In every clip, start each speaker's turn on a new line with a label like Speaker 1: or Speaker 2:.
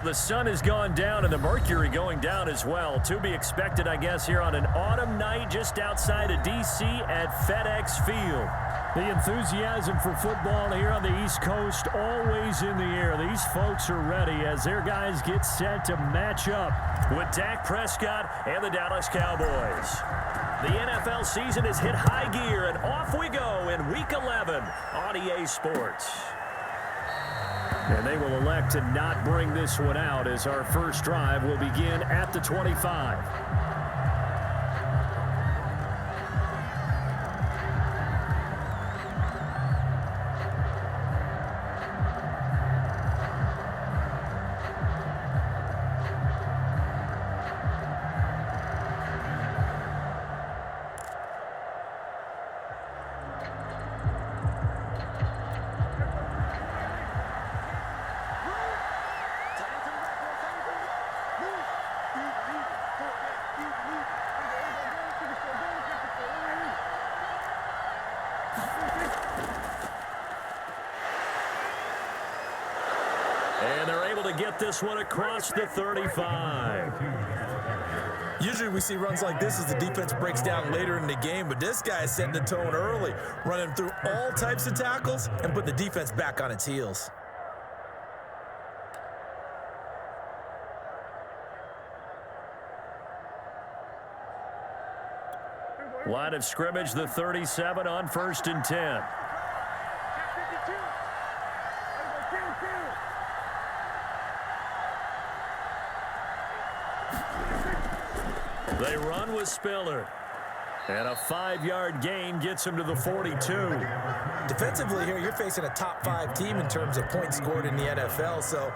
Speaker 1: the sun has gone down and the mercury going down as well. To be expected, I guess, here on an autumn night just outside of D.C. at FedEx Field. The enthusiasm for football here on the East Coast always in the air. These folks are ready as their guys get set to match up with Dak Prescott and the Dallas Cowboys. The NFL season has hit high gear, and off we go in Week 11 on EA Sports. And they will elect to not bring this one out as our first drive will begin at the 25. And they're able to get this one across the 35.
Speaker 2: Usually we see runs like this as the defense breaks down later in the game, but this guy is setting the tone early, running through all types of tackles and putting the defense back on its heels.
Speaker 1: Line of scrimmage, the 37 on 1st and 10. They run with Spiller. And a 5-yard gain gets him to the 42.
Speaker 2: Defensively here, you're facing a top 5 team in terms of points scored in the NFL. So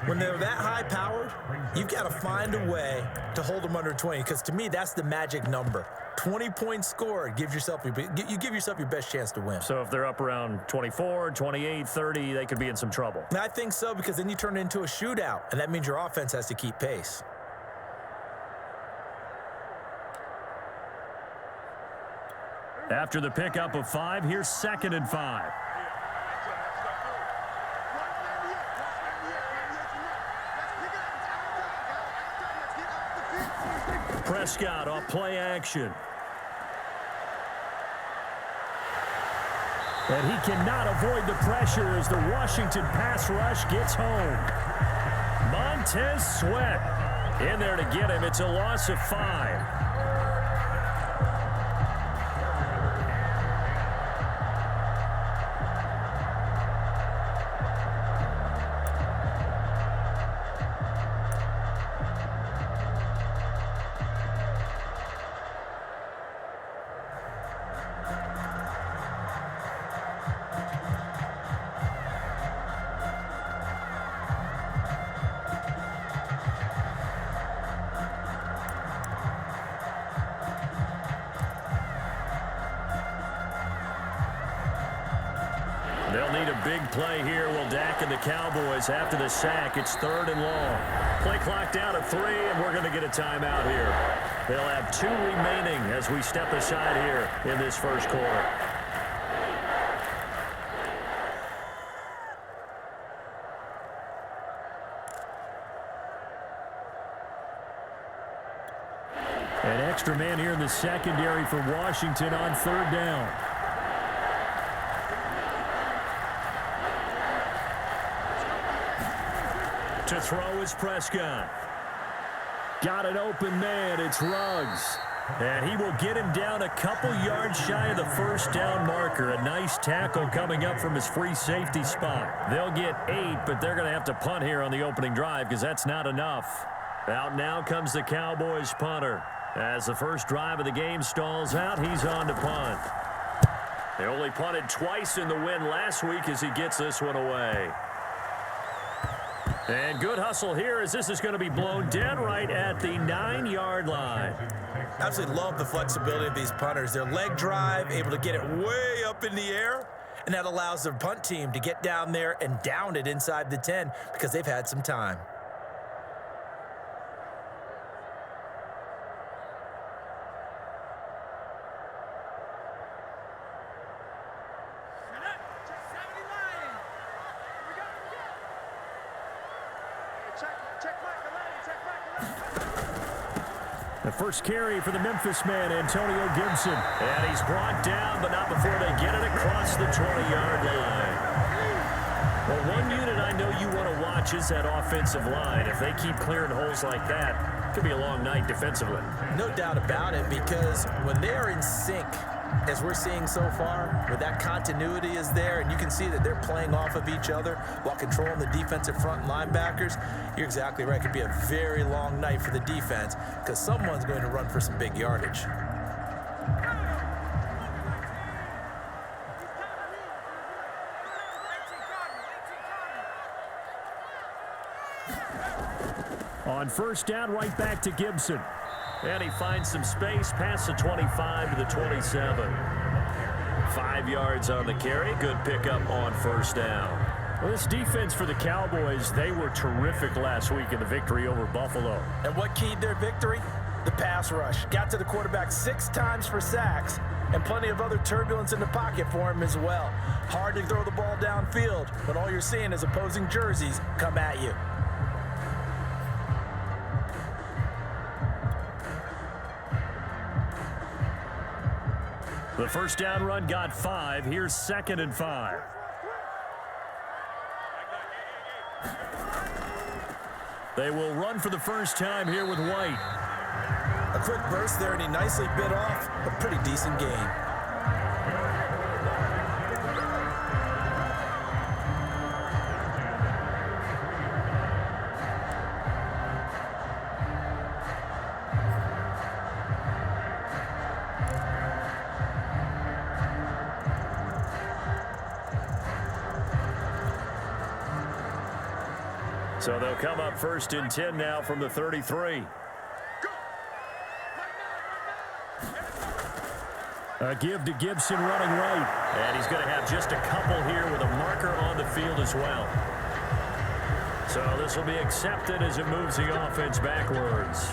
Speaker 2: when they're that high-powered, you've got to find a way to hold them under 20. Because to me, that's the magic number. 20 points scored, you give yourself your best chance to win.
Speaker 1: So if they're up around 24, 28, 30, they could be in some trouble.
Speaker 2: And I think so, because then you turn it into a shootout, and that means your offense has to keep pace.
Speaker 1: After the pickup of 5, here's 2nd and 5. Prescott off play action. And he cannot avoid the pressure as the Washington pass rush gets home. Montez Sweat in there to get him. It's a loss of 5. They'll need a big play here. Will Dak and the Cowboys after the sack. It's 3rd and long. Play clock down at 3, and we're going to get a timeout here. They'll have 2 remaining as we step aside here in this first quarter. An extra man here in the secondary for Washington on 3rd down. To throw is Prescott. Got an open man. It's Ruggs. And he will get him down a couple yards shy of the first down marker. A nice tackle coming up from his free safety spot. They'll get 8, but they're going to have to punt here on the opening drive because that's not enough. Out now comes the Cowboys punter. As the first drive of the game stalls out, he's on to punt. They only punted twice in the win last week as he gets this one away. And good hustle here as this is going to be blown dead right at the 9-yard line.
Speaker 2: Absolutely love the flexibility of these punters. Their leg drive, able to get it way up in the air, and that allows their punt team to get down there and down it inside the 10 because they've had some time.
Speaker 1: The first carry for the Memphis man, Antonio Gibson. And he's brought down, but not before they get it across the 20-yard line. Well, one unit I know you want to watch is that offensive line. If they keep clearing holes like that, it could be a long night defensively.
Speaker 2: No doubt about it, because when they are in sync, as we're seeing so far, where that continuity is there, and you can see that they're playing off of each other while controlling the defensive front linebackers, you're exactly right. It could be a very long night for the defense because someone's going to run for some big yardage.
Speaker 1: On first down, right back to Gibson. And he finds some space past the 25 to the 27. 5 yards on the carry. Good pickup on first down. Well, this defense for the Cowboys, they were terrific last week in the victory over Buffalo.
Speaker 2: And what keyed their victory? The pass rush. Got to the quarterback 6 times for sacks, and plenty of other turbulence in the pocket for him as well. Hard to throw the ball downfield when all you're seeing is opposing jerseys come at you.
Speaker 1: The first down run got 5. Here's 2nd and 5. They will run for the first time here with White.
Speaker 2: A quick burst there, and he nicely bit off a pretty decent gain.
Speaker 1: So they'll come up 1st and 10 now from the 33. A give to Gibson running right. And he's going to have just a couple here with a marker on the field as well. So this will be accepted as it moves the offense backwards.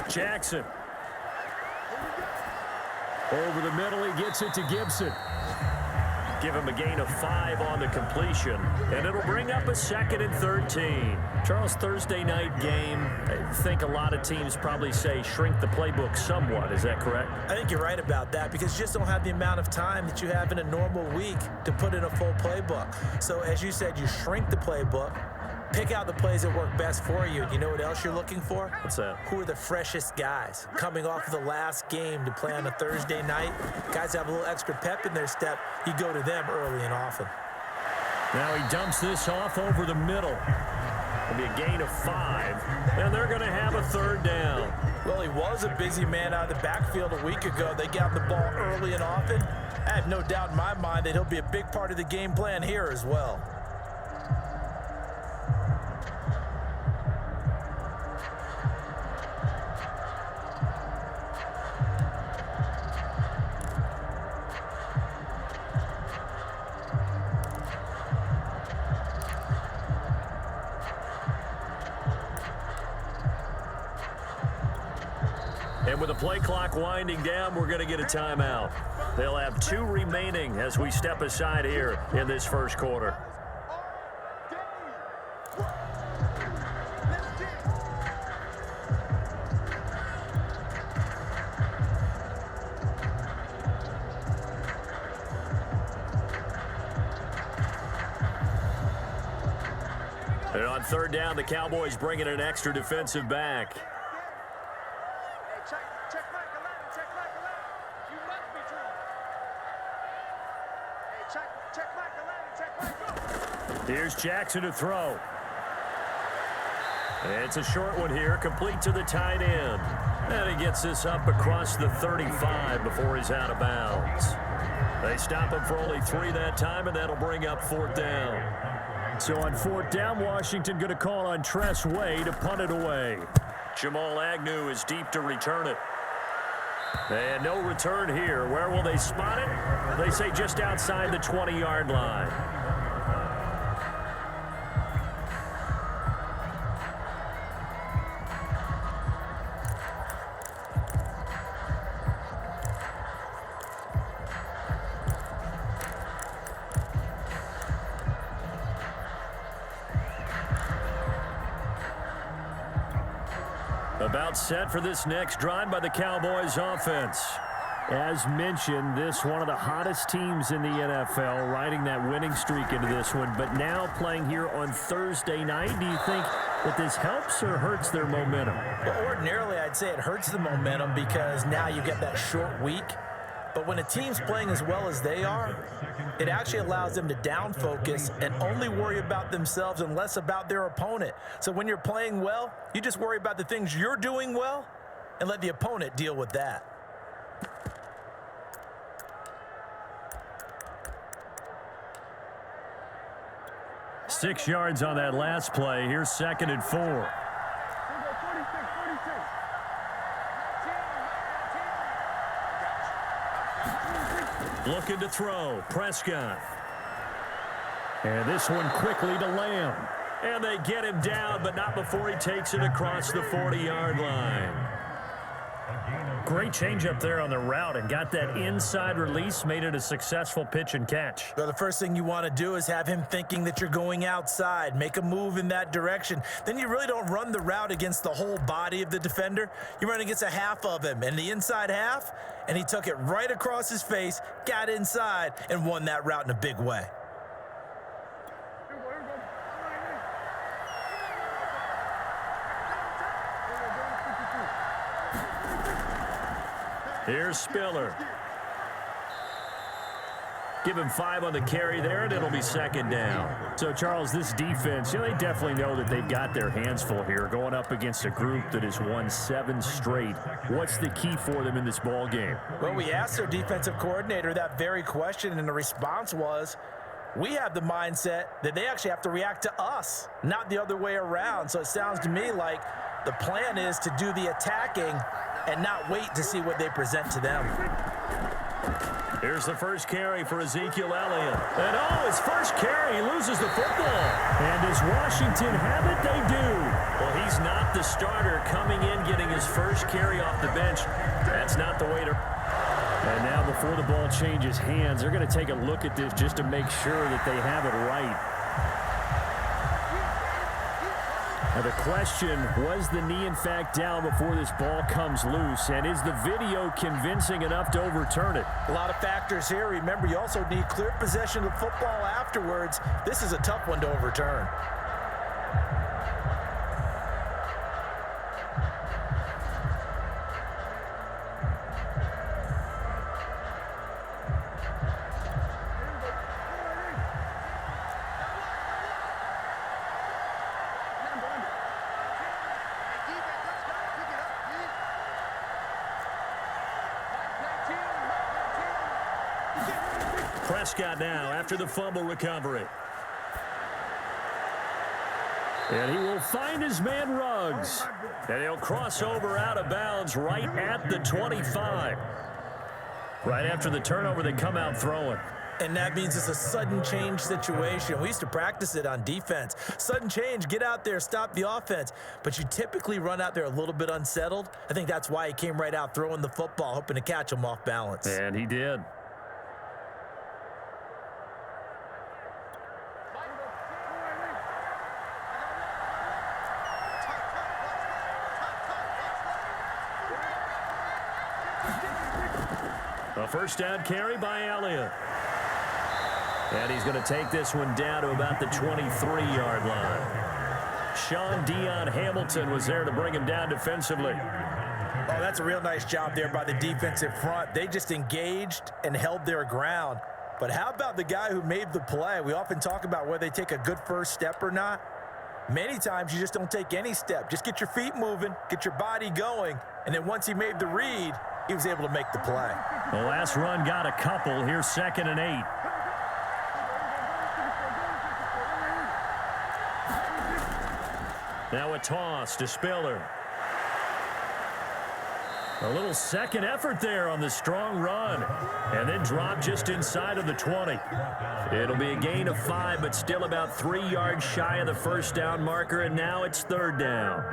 Speaker 1: Jackson. Over the middle, he gets it to Gibson. Give him a gain of 5 on the completion, and it'll bring up a 2nd and 13. Charles, Thursday night game, I think a lot of teams probably say shrink the playbook somewhat. Is that correct?
Speaker 2: I think you're right about that because you just don't have the amount of time that you have in a normal week to put in a full playbook. So as you said, you shrink the playbook, pick out the plays that work best for you. You know what else you're looking for?
Speaker 1: What's that?
Speaker 2: Who are the freshest guys coming off of the last game to play on a Thursday night? Guys have a little extra pep in their step. You go to them early and often.
Speaker 1: Now he dumps this off over the middle. It'll be a gain of 5, and they're going to have a 3rd down.
Speaker 2: Well, he was a busy man out of the backfield a week ago. They got the ball early and often. I have no doubt in my mind that he'll be a big part of the game plan here as well.
Speaker 1: And with the play clock winding down, we're going to get a timeout. They'll have 2 remaining as we step aside here in this first quarter. And on 3rd down, the Cowboys bringing an extra defensive back. Here's Jackson to throw. It's a short one here, complete to the tight end. And he gets this up across the 35 before he's out of bounds. They stop him for only 3 that time, and that'll bring up 4th down. So on 4th down, Washington going to call on Tress Way to punt it away. Jamal Agnew is deep to return it. And no return here. Where will they spot it? They say just outside the 20-yard line. About set for this next drive by the Cowboys offense. As mentioned, this one of the hottest teams in the NFL, riding that winning streak into this one, but now playing here on Thursday night. Do you think that this helps or hurts their momentum?
Speaker 2: Well, ordinarily, I'd say it hurts the momentum because now you get that short week. But when a team's playing as well as they are, it actually allows them to down focus and only worry about themselves and less about their opponent. So when you're playing well, you just worry about the things you're doing well and let the opponent deal with that.
Speaker 1: Six yards on that last play. Here's 2nd and 4. Looking to throw. Prescott. And this one quickly to Lamb. And they get him down, but not before he takes it across the 40-yard line. Great change up there on the route and got that inside release, made it a successful pitch and catch.
Speaker 2: Well, the first thing you want to do is have him thinking that you're going outside, make a move in that direction. Then you really don't run the route against the whole body of the defender. You run against a half of him, and the inside half, and he took it right across his face, got inside, and won that route in a big way.
Speaker 1: Here's Spiller. Give him 5 on the carry there, and it'll be 2nd down. So, Charles, this defense, they definitely know that they've got their hands full here, going up against a group that has won 7 straight. What's the key for them in this ball game?
Speaker 2: Well, we asked their defensive coordinator that very question, and the response was, we have the mindset that they actually have to react to us, not the other way around. So it sounds to me like the plan is to do the attacking and not wait to see what they present to them.
Speaker 1: Here's the first carry for Ezekiel Elliott. And his first carry, he loses the football. And does Washington have it? They do. Well, he's not the starter coming in, getting his first carry off the bench. That's not the way to... And now before the ball changes hands, they're going to take a look at this just to make sure that they have it right. Now the question, was the knee in fact down before this ball comes loose? And is the video convincing enough to overturn it?
Speaker 2: A lot of factors here. Remember, you also need clear possession of football afterwards. This is a tough one to overturn.
Speaker 1: Prescott now after the fumble recovery. And he will find his man Ruggs. And he'll cross over out of bounds right at the 25. Right after the turnover, they come out throwing.
Speaker 2: And that means it's a sudden change situation. We used to practice it on defense. Sudden change, get out there, stop the offense. But you typically run out there a little bit unsettled. I think that's why he came right out throwing the football, hoping to catch him off balance.
Speaker 1: And he did. A first down carry by Elliott. And he's going to take this one down to about the 23-yard line. Sean Dion Hamilton was there to bring him down defensively.
Speaker 2: Oh, that's a real nice job there by the defensive front. They just engaged and held their ground. But how about the guy who made the play? We often talk about whether they take a good first step or not. Many times you just don't take any step. Just get your feet moving, get your body going, and then once he made the read, he was able to make the play.
Speaker 1: The last run got a couple. Here's 2nd and 8. Now a toss to Spiller. A little second effort there on the strong run. And then drop just inside of the 20. It'll be a gain of 5, but still about 3 yards shy of the first down marker, and now it's third down.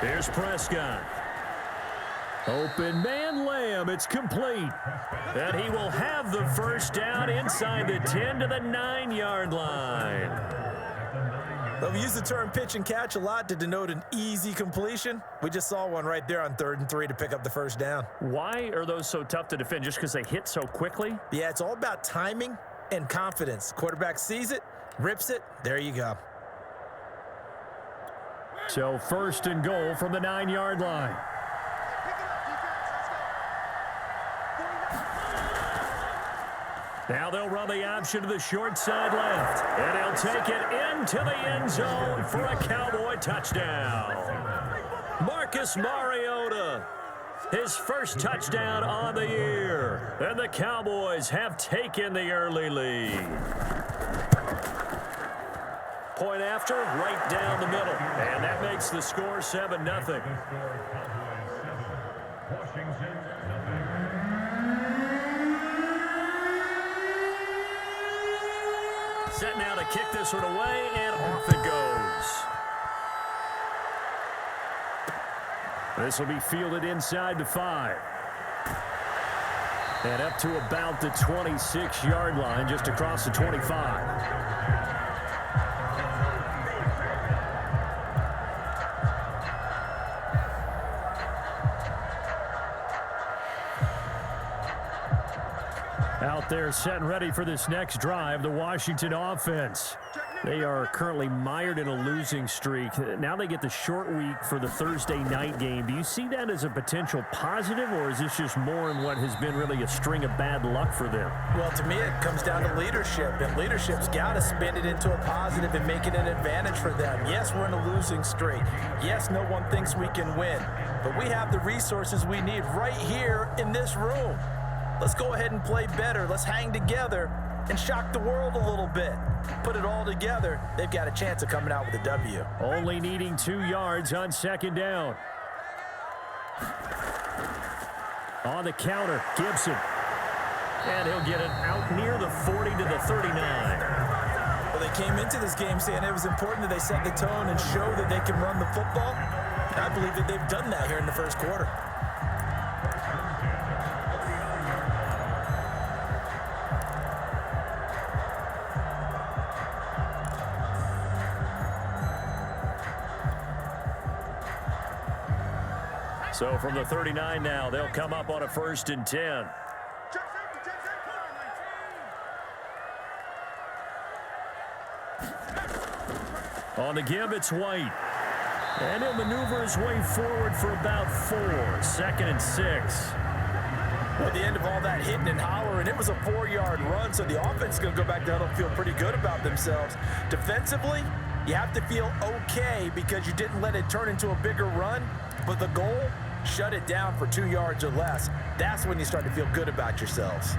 Speaker 1: Here's Prescott. Open man Lamb. It's complete. And he will have the first down inside the 10 to the 9-yard line.
Speaker 2: Well, we use the term pitch and catch a lot to denote an easy completion. We just saw one right there on 3rd and 3 to pick up the first down.
Speaker 1: Why are those so tough to defend? Just because they hit so quickly?
Speaker 2: Yeah, it's all about timing and confidence. Quarterback sees it, rips it, there you go.
Speaker 1: So first and goal from the 9-yard line. Now they'll run the option to the short side left. And he'll take it into the end zone for a Cowboy touchdown. Marcus Mariota, his first touchdown on the year. And the Cowboys have taken the early lead. Point after, right down the middle. And that makes the score 7-0. Set now to kick this one away, and off it goes. This will be fielded inside the 5. And up to about the 26-yard line, just across the 25. Out there set and ready for this next drive, the Washington offense. They are currently mired in a losing streak. Now they get the short week for the Thursday night game. Do you see that as a potential positive, or is this just more in what has been really a string of bad luck for them?
Speaker 2: Well, to me, it comes down to leadership, and leadership's got to spin it into a positive and make it an advantage for them. Yes, we're in a losing streak. Yes, no one thinks we can win, but we have the resources we need right here in this room. Let's go ahead and play better. Let's hang together and shock the world a little bit. Put it all together. They've got a chance of coming out with a W.
Speaker 1: Only needing 2 yards on second down. On the counter, Gibson. And he'll get it out near the 40 to the 39.
Speaker 2: Well, they came into this game saying it was important that they set the tone and show that they can run the football. I believe that they've done that here in the first quarter.
Speaker 1: So from the 39 now, they'll come up on a 1st and 10. On the give, it's White. And he'll maneuver his way forward for about 4. 2nd and 6.
Speaker 2: Well, at the end of all that hitting and hollering, it was a 4-yard run, so the offense is going to go back down and feel pretty good about themselves. Defensively, you have to feel okay because you didn't let it turn into a bigger run, but the goal, shut it down for 2 yards or less. That's when you start to feel good about yourselves.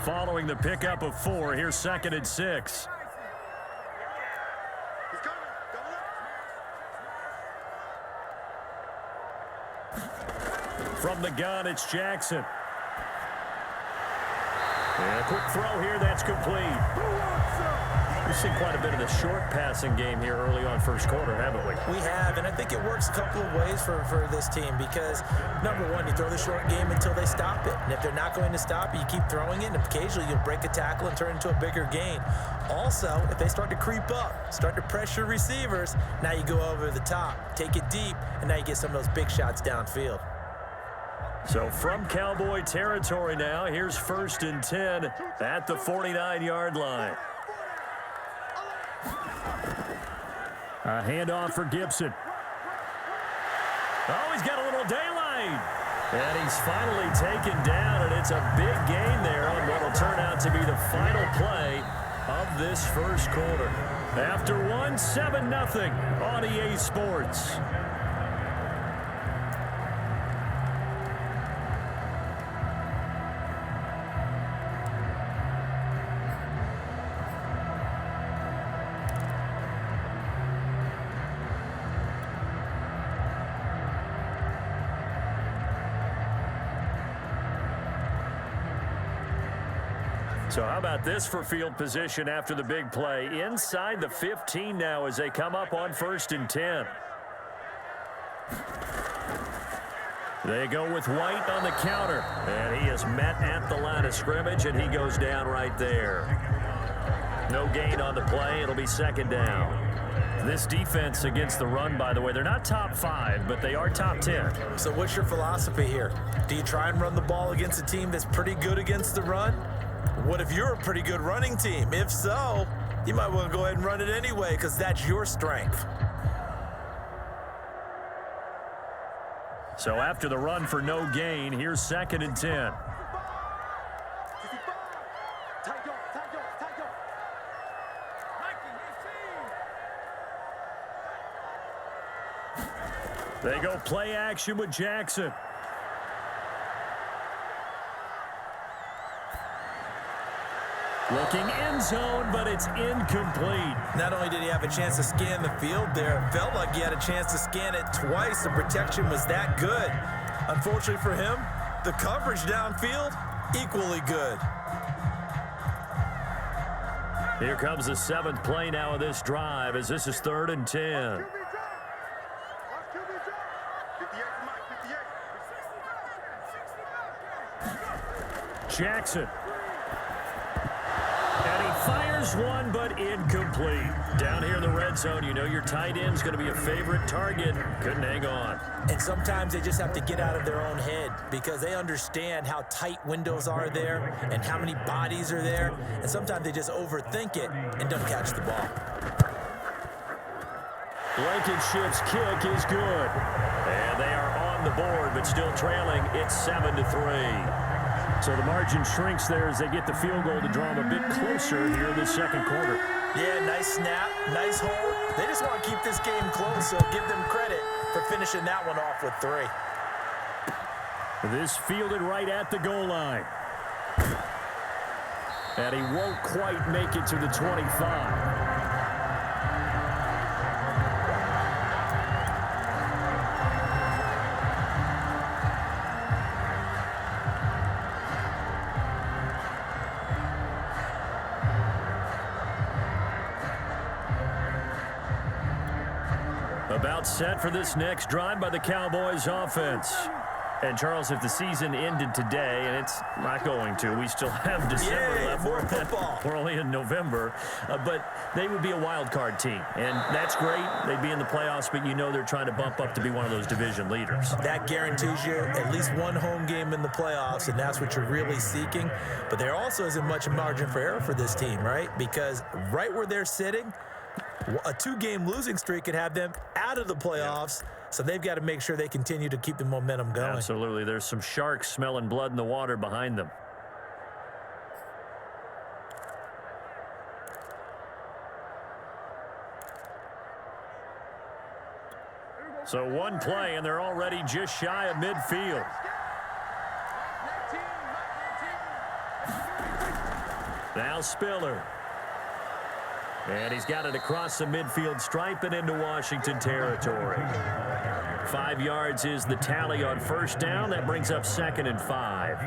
Speaker 1: Following the pickup of 4, here's 2nd and 6. From the gun, it's Jackson. And a quick throw here, that's complete. We've seen quite a bit of the short passing game here early on first quarter, haven't we?
Speaker 2: We have, and I think it works a couple of ways for this team because, number one, you throw the short game until they stop it. And if they're not going to stop it, you keep throwing it, and occasionally you'll break a tackle and turn it into a bigger gain. Also, if they start to creep up, start to pressure receivers, now you go over the top, take it deep, and now you get some of those big shots downfield.
Speaker 1: So from Cowboy territory now, here's 1st and 10 at the 49-yard line. A handoff for Gibson. Oh, he's got a little daylight. And he's finally taken down, and it's a big gain there on what will turn out to be the final play of this first quarter. After one, 7-0 on EA Sports. So how about this for field position after the big play? Inside the 15 now as they come up on 1st and 10. They go with White on the counter. And he is met at the line of scrimmage, and he goes down right there. No gain on the play. It'll be 2nd down. This defense against the run, by the way, they're not top 5, but they are top 10.
Speaker 2: So what's your philosophy here? Do you try and run the ball against a team that's pretty good against the run? What if you're a pretty good running team? If so, you might want to go ahead and run it anyway because that's your strength.
Speaker 1: So after the run for no gain, here's 2nd and 10. They go play action with Jackson. Looking end zone, but it's incomplete.
Speaker 2: Not only did he have a chance to scan the field there, it felt like he had a chance to scan it twice. The protection was that good. Unfortunately for him, the coverage downfield, equally good.
Speaker 1: Here comes the 7th play now of this drive as this is 3rd and 10. Jackson. And he fires one, but incomplete. Down here in the red zone, you know your tight end's going to be a favorite target. Couldn't hang on.
Speaker 2: And sometimes they just have to get out of their own head because they understand how tight windows are there and how many bodies are there. And sometimes they just overthink it and don't catch the ball.
Speaker 1: Blankenship's kick is good. And they are on the board, but still trailing. It's 7-3. So the margin shrinks there as they get the field goal to draw them a bit closer here in the 2nd quarter.
Speaker 2: Yeah, nice snap, nice hold. They just want to keep this game close, so give them credit for finishing that one off with 3.
Speaker 1: This fielded right at the goal line. And he won't quite make it to the 25. About set for this next drive by the Cowboys offense. And, Charles, if the season ended today, and it's not going to, we still have December left.
Speaker 2: More football.
Speaker 1: We're only in November. But they would be a wild card team. And that's great. They'd be in the playoffs, but you know they're trying to bump up to be one of those division leaders.
Speaker 2: That guarantees you at least one home game in the playoffs, and that's what you're really seeking. But there also isn't much margin for error for this team, right? Because right where they're sitting, a 2-game losing streak could have them out of the playoffs, so they've got to make sure they continue to keep the momentum going.
Speaker 1: Absolutely. There's some sharks smelling blood in the water behind them. So one play, and they're already just shy of midfield. Now Spiller. And he's got it across the midfield stripe and into Washington territory. 5 yards is the tally on 1st down. That brings up 2nd and 5.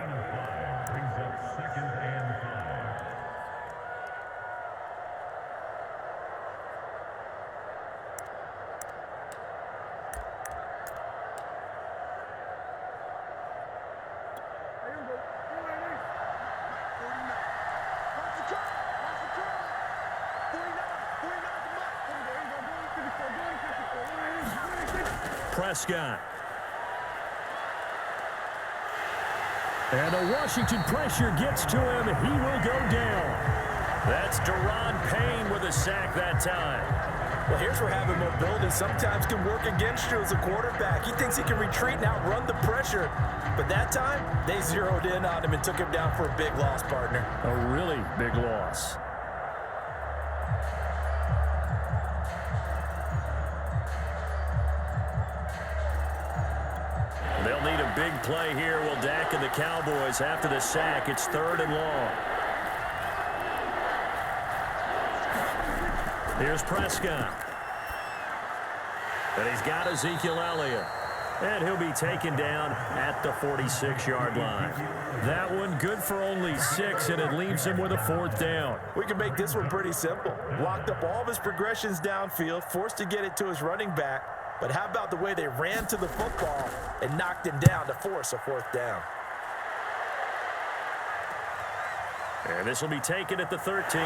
Speaker 1: Prescott. And the Washington pressure gets to him. He will go down. That's Deron Payne with a sack that time.
Speaker 2: Well, here's where having mobility sometimes can work against you as a quarterback. He thinks he can retreat and outrun the pressure. But that time, they zeroed in on him and took him down for a big loss, partner.
Speaker 1: A really big loss. They'll need a big play here. Will Dak and the Cowboys after the sack. It's 3rd and long. Here's Prescott. And he's got Ezekiel Elliott. And he'll be taken down at the 46-yard line. That one good for only 6, and it leaves him with a 4th down.
Speaker 2: We can make this one pretty simple. Locked up all of his progressions downfield, forced to get it to his running back. But how about the way they ran to the football and knocked him down to force a 4th down?
Speaker 1: And this will be taken at the 13.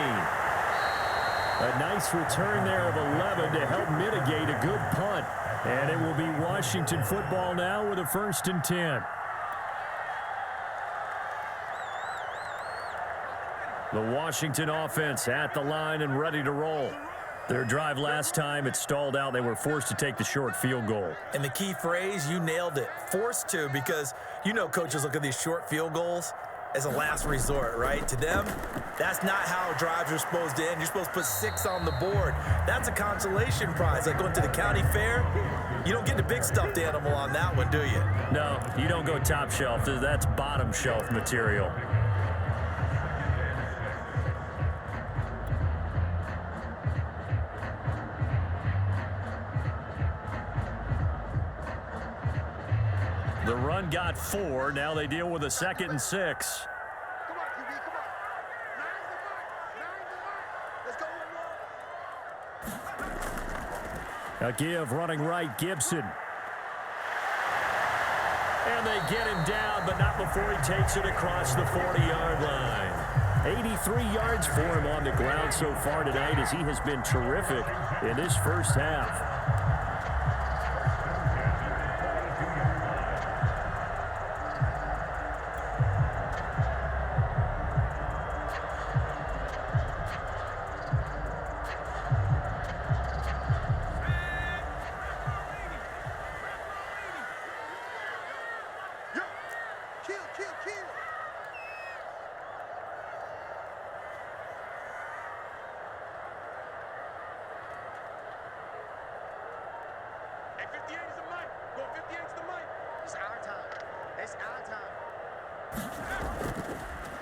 Speaker 1: A nice return there of 11 to help mitigate a good punt. And it will be Washington football now with a 1st and 10. The Washington offense at the line and ready to roll. Their drive last time, it stalled out. They were forced to take the short field goal.
Speaker 2: And the key phrase, you nailed it. Forced to, because you know coaches look at these short field goals as a last resort, right? To them, that's not how drives are supposed to end. You're supposed to put 6 on the board. That's a consolation prize. Like going to the county fair, you don't get the big stuffed animal on that one, do you?
Speaker 1: No, you don't go top shelf. That's bottom shelf material. The run got 4. Now they deal with a 2nd and 6.
Speaker 3: Come on, QB, come on. Nine's the mark. Let's go one more.
Speaker 1: A give running right, Gibson. And they get him down, but not before he takes it across the 40-yard line. 83 yards for him on the ground so far tonight as he has been terrific in this first half.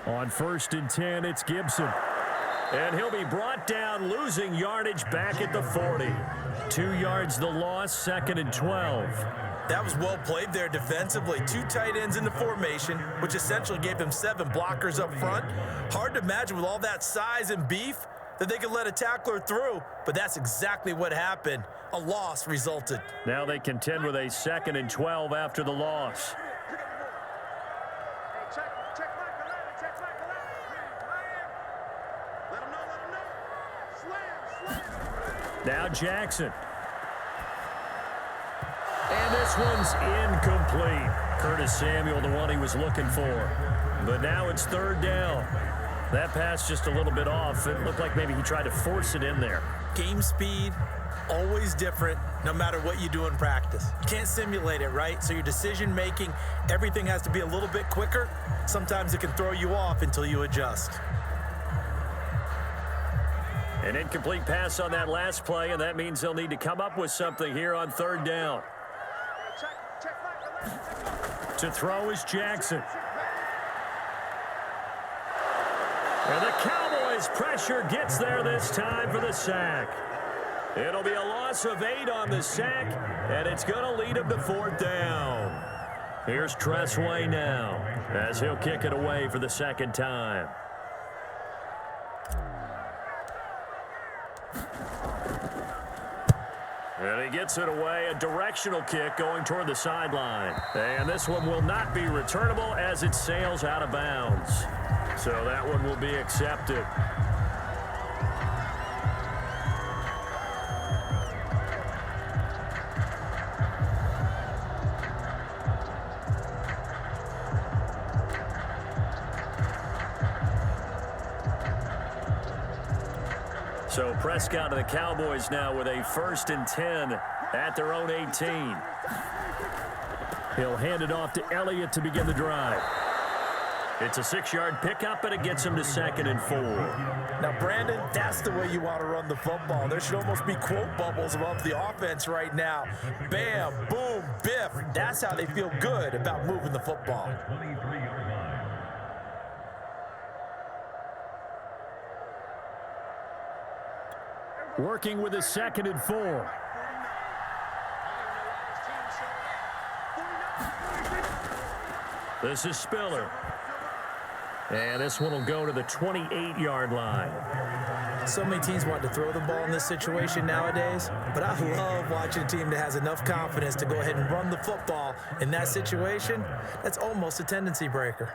Speaker 1: On 1st and 10, it's Gibson. And he'll be brought down, losing yardage back at the 40. 2 yards the loss, 2nd and 12.
Speaker 2: That was well played there defensively. 2 tight ends in the formation, which essentially gave them 7 blockers up front. Hard to imagine with all that size and beef that they could let a tackler through, but that's exactly what happened. A loss resulted.
Speaker 1: Now they contend with a 2nd and 12 after the loss. Now Jackson. And this one's incomplete. Curtis Samuel, the one he was looking for. But now it's 3rd down. That pass just a little bit off. It looked like maybe he tried to force it in there.
Speaker 2: Game speed, always different, no matter what you do in practice. You can't simulate it, right? So your decision making, everything has to be a little bit quicker. Sometimes it can throw you off until you adjust.
Speaker 1: An incomplete pass on that last play, and that means they'll need to come up with something here on 3rd down. To throw is Jackson. And the Cowboys' pressure gets there this time for the sack. It'll be a loss of 8 on the sack, and it's going to lead him to 4th down. Here's Tressway now, as he'll kick it away for the 2nd time. And he gets it away, a directional kick going toward the sideline. And this one will not be returnable as it sails out of bounds. So that one will be accepted. So Prescott and the Cowboys now with a 1st and 10 at their own 18. He'll hand it off to Elliott to begin the drive. It's a 6-yard pickup, and it gets him to 2nd and 4.
Speaker 2: Now, Brandon, that's the way you want to run the football. There should almost be quote bubbles above the offense right now. Bam, boom, biff. That's how they feel good about moving the football.
Speaker 1: Working with a 2nd and 4. This is Spiller. And this one will go to the 28-yard line.
Speaker 2: So many teams want to throw the ball in this situation nowadays, but I love watching a team that has enough confidence to go ahead and run the football in that situation. That's almost a tendency breaker.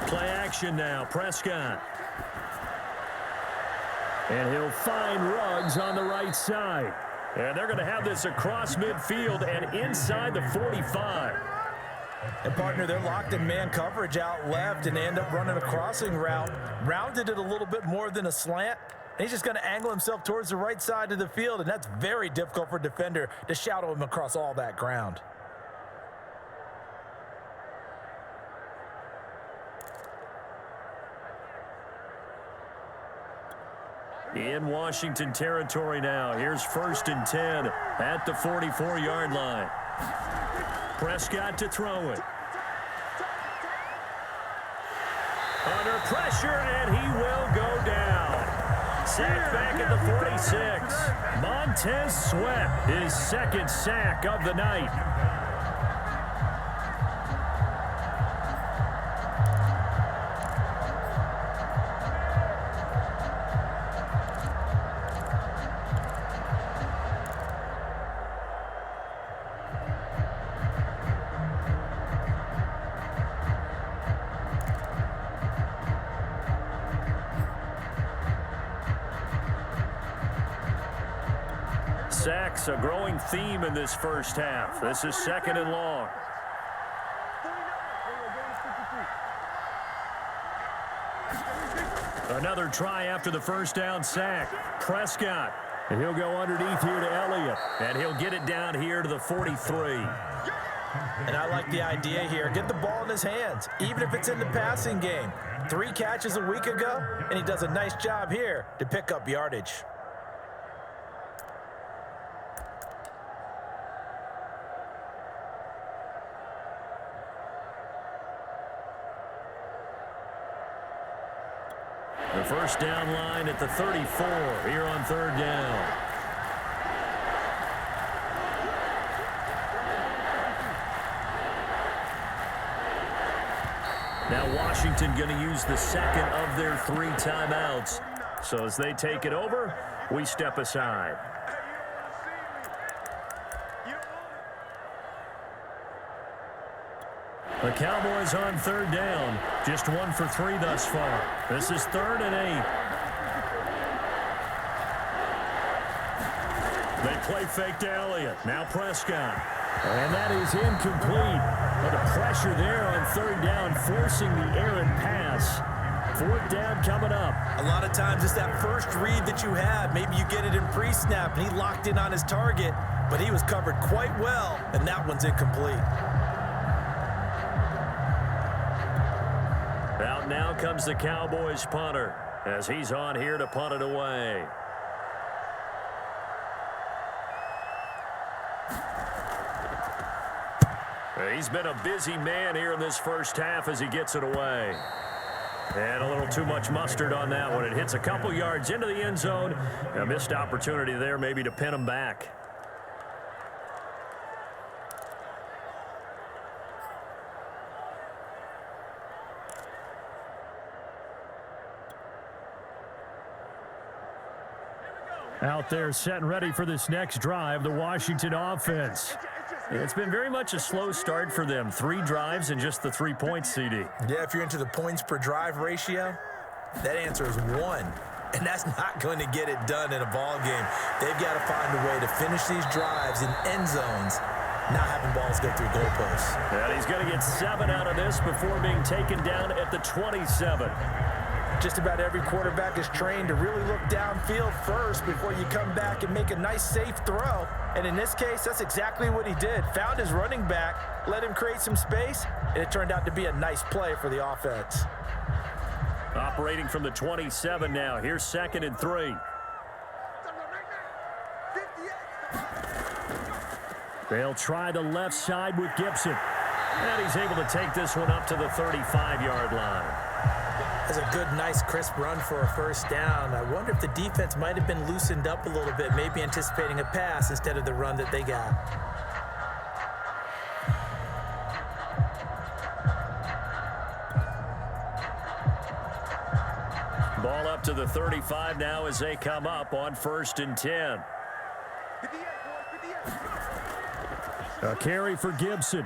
Speaker 1: Play action now, Prescott. And he'll find Ruggs on the right side. And they're going to have this across midfield and inside the 45.
Speaker 2: And, partner, they're locked in man coverage out left and end up running a crossing route. Rounded it a little bit more than a slant. And he's just going to angle himself towards the right side of the field, and that's very difficult for a defender to shadow him across all that ground.
Speaker 1: In Washington territory now. Here's 1st and 10 at the 44-yard line. Prescott to throw it. Under pressure, and he will go down. Sack back at the 46. Montez Sweat, his 2nd sack of the night. Sacks, a growing theme in this first half. This is 2nd and long. Another try after the first down sack. Prescott. And he'll go underneath here to Elliott. And he'll get it down here to the 43.
Speaker 2: And I like the idea here. Get the ball in his hands, even if it's in the passing game. 3 catches a week ago, and he does a nice job here to pick up yardage.
Speaker 1: The first down line at the 34 here on 3rd down. Now Washington going to use the 2nd of their 3 timeouts. So as they take it over, we step aside. The Cowboys on 3rd down. Just 1 for 3 thus far. This is 3rd and 8. They play fake to Elliott. Now Prescott. And that is incomplete. But the pressure there on 3rd down, forcing the errant pass. 4th down coming up.
Speaker 2: A lot of times it's that first read that you have. Maybe you get it in pre-snap, and he locked in on his target, but he was covered quite well, and that one's incomplete.
Speaker 1: Out now comes the Cowboys punter as he's on here to punt it away. He's been a busy man here in this first half as he gets it away. And a little too much mustard on that one. It hits a couple yards into the end zone. A missed opportunity there maybe to pin him back. Out there set and ready for this next drive, the Washington offense. It's been very much a slow start for them. 3 drives and just the 3 points, CD.
Speaker 2: Yeah, if you're into the points per drive ratio, that answer is 1. And that's not going to get it done in a ball game. They've got to find a way to finish these drives in end zones, not having balls go through goalposts.
Speaker 1: And he's going to get 7 out of this before being taken down at the 27.
Speaker 2: Just about every quarterback is trained to really look downfield first before you come back and make a nice, safe throw. And in this case, that's exactly what he did. Found his running back, let him create some space, and it turned out to be a nice play for the offense.
Speaker 1: Operating from the 27 now. Here's 2nd and 3. They'll try the left side with Gibson. And he's able to take this one up to the 35-yard line.
Speaker 2: That's a good, nice, crisp run for a first down. I wonder if the defense might have been loosened up a little bit, maybe anticipating a pass instead of the run that they got.
Speaker 1: Ball up to the 35 now as they come up on 1st and 10. A carry for Gibson.